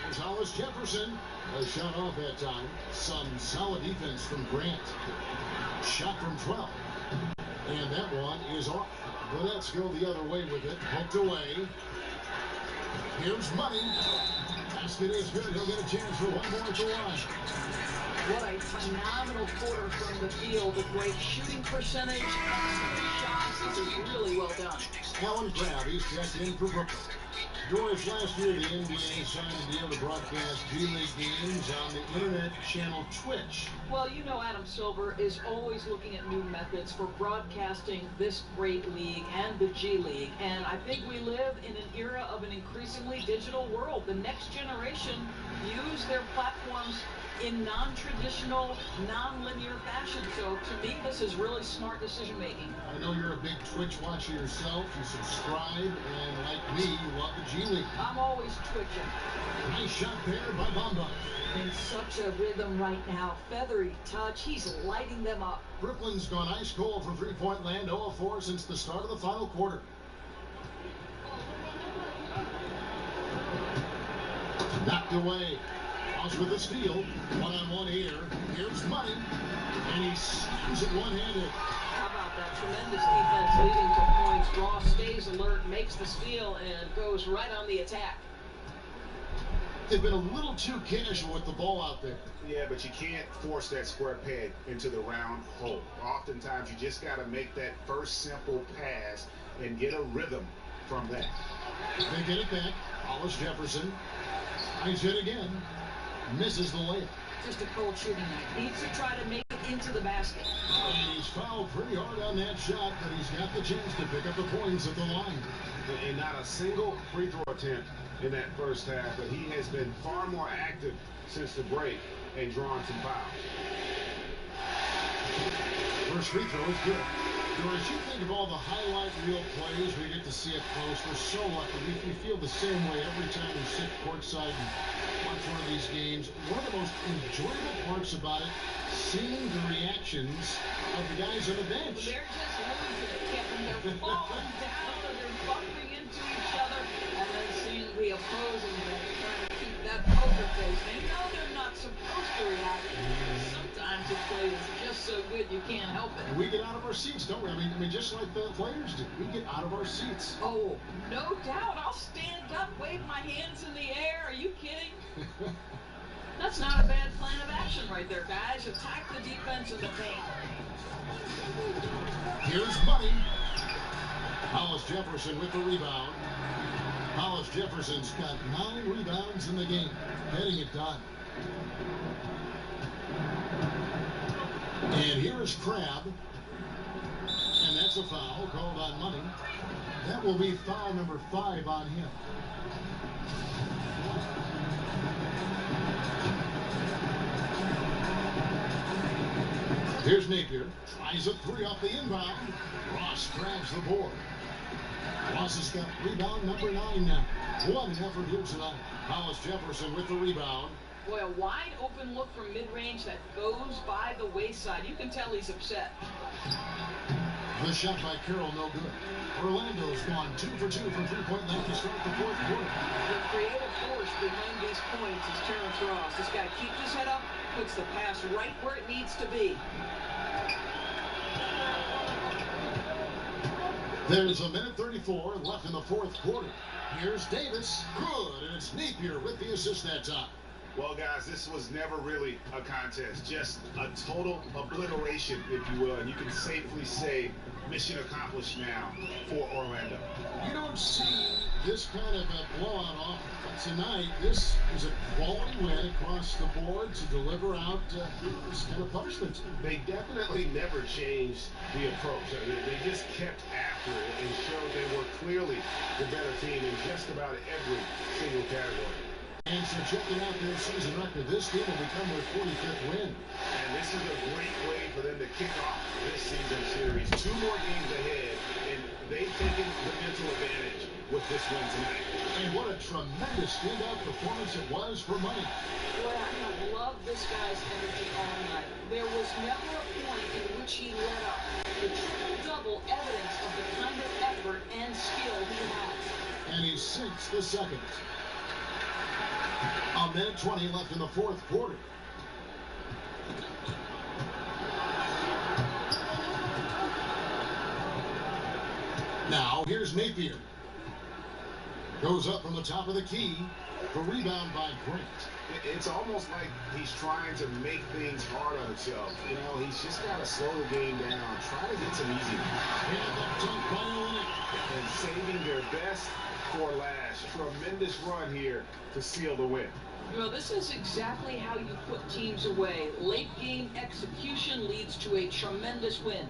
Here's Hollis Jefferson. A shot off that time. Some solid defense from Grant. Shot from 12. And that one is off. But let's go the other way with it. Poked away. Here's Money. Basket is good. He'll get a chance for one more at the line. What a phenomenal quarter from the field. A great shooting percentage. Excellent shots. This is really well done. Alan Crabb, he's checked in for Brooklyn. George, last year the NBA signed a deal to broadcast G League games on the internet channel Twitch. Well, you know Adam Silver is always looking at new methods for broadcasting this great league and the G League. And I think we live in an era of an increasingly digital world. The next generation use their platforms in non-traditional, non-linear fashion. So to me, this is really smart decision making. I know you're a big Twitch watcher yourself. You subscribe, and like me, you love the G League. I'm always twitching. Nice shot there by Bamba. In such a rhythm right now. Feathery touch. He's lighting them up. Brooklyn's gone ice cold from three-point land, 0 of 4 since the start of the final quarter. Knocked away. House with a steal. One-on-one here. Here's Money. And he slams it one-handed. How about that tremendous defense leading to points? Ross stays alert, makes the steal, and goes right on the attack. They've been a little too casual with the ball out there. Yeah, but you can't force that square peg into the round hole. Oftentimes, you just got to make that first simple pass and get a rhythm from that. They get it back. Hollis Jefferson. Nice hit again. Misses the layup. just a cold shooting night. Needs to try to make it into the basket. And he's fouled pretty hard on that shot, but he's got the chance to pick up the points at the line. And not a single free throw attempt in that first half, but he has been far more active since the break and drawn some fouls. First free throw is good. Doris, you think of all the highlight reel plays, we get to see it close. We're so lucky. We feel the same way every time we sit courtside and watch one of these games. One of the most enjoyable parts about it, seeing the reactions of the guys on the bench. They're just losing it, Kevin. They're falling down and they're bumping into each other, and then seeing the opposing bench trying to keep that poker face. They know they're not supposed to react. Sometimes the play is just so good you can't help it. And we get out of our seats, don't we? I mean, just like the players do. We get out of our seats. Oh, no doubt. I'll stand up, wave my hands in the air. Are you kidding? That's not a bad plan of action right there, guys. Attack the defense in the paint. Here's Money. Hollis Jefferson with the rebound. Hollis Jefferson's got 9 rebounds in the game, getting it done. And here is Crabbe. And that's a foul called on Money. That will be foul number 5 on him. Here's Napier. Tries a 3 off the inbound. Ross grabs the board. Ross has got rebound number 9 now. What an effort here tonight. Hollis Jefferson with the rebound. Boy, a wide open look from mid-range that goes by the wayside. You can tell he's upset. The shot by Carroll, no good. Orlando's gone 2 for 2 from three-point line to start the fourth quarter. The creative force behind these points is Terrence Ross. This guy keeps his head up, puts the pass right where it needs to be. There's a minute 34 left in the fourth quarter. Here's Davis. Good, and it's Napier with the assist that time. Well, guys, this was never really a contest, just a total obliteration, if you will, and you can safely say mission accomplished now for Orlando. You don't see this kind of a blowout off tonight. This is a quality win across the board to deliver out this kind of punishment. They definitely never changed the approach. They just kept after it and showed they were clearly the better team in just about every single category. And so checking out their season record, this team will become their 45th win. And this is a great way for them to kick off this season series. 2 more games ahead, and they've taken the mental advantage with this win tonight. And what a tremendous standout performance it was for Money. Boy, I have loved this guy's energy all night. There was never a point in which he let up. The triple-double evidence of the kind of effort and skill he has. And he sinks the second. A minute 20 left in the fourth quarter. Now, here's Napier. Goes up from the top of the key. The rebound by Grant. It's almost like he's trying to make things hard on himself. You know, he's just got to slow the game down, try to get some easy ones. And the dunk by Olynyk. And saving their best for last. Tremendous run here to seal the win. Well, this is exactly how you put teams away. Late game execution leads to a tremendous win.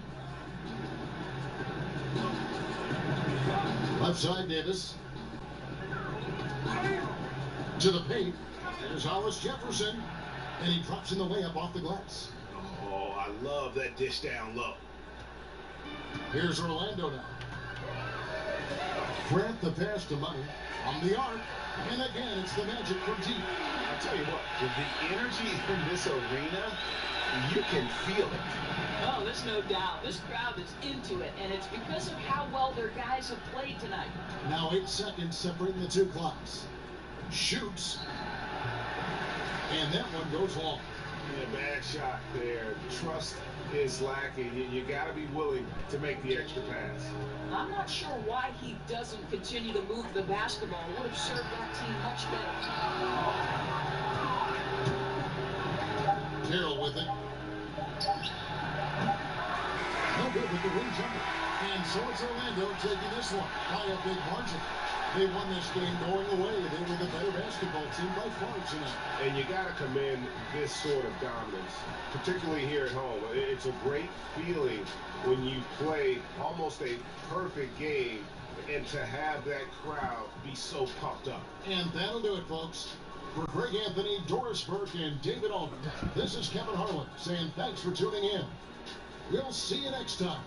Left side, Davis. To the paint. There's Hollis Jefferson. And he drops in the layup off the glass. Oh, I love that dish down low. Here's Orlando now. Grant the pass to Money. On the arc. And again, it's the Magic from deep. I'll tell you what, with the energy in this arena, you can feel it. Oh, there's no doubt. This crowd is into it, and it's because of how well their guys have played tonight. Now 8 seconds separating the two clocks. Shoots. And that one goes long. Yeah, bad shot there. Trust is lacking. You got to be willing to make the extra pass. I'm not sure why he doesn't continue to move the basketball. It would have served that team much better. Carroll with it. No good with the ring jumper. And so it's Orlando taking this one by a big margin. They won this game going away. They were the better basketball team by far tonight. And you got to commend this sort of dominance, particularly here at home. It's a great feeling when you play almost a perfect game and to have that crowd be so pumped up. And that'll do it, folks. For Greg Anthony, Doris Burke, and David Alden, this is Kevin Harlan saying thanks for tuning in. We'll see you next time.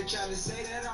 Trying to say that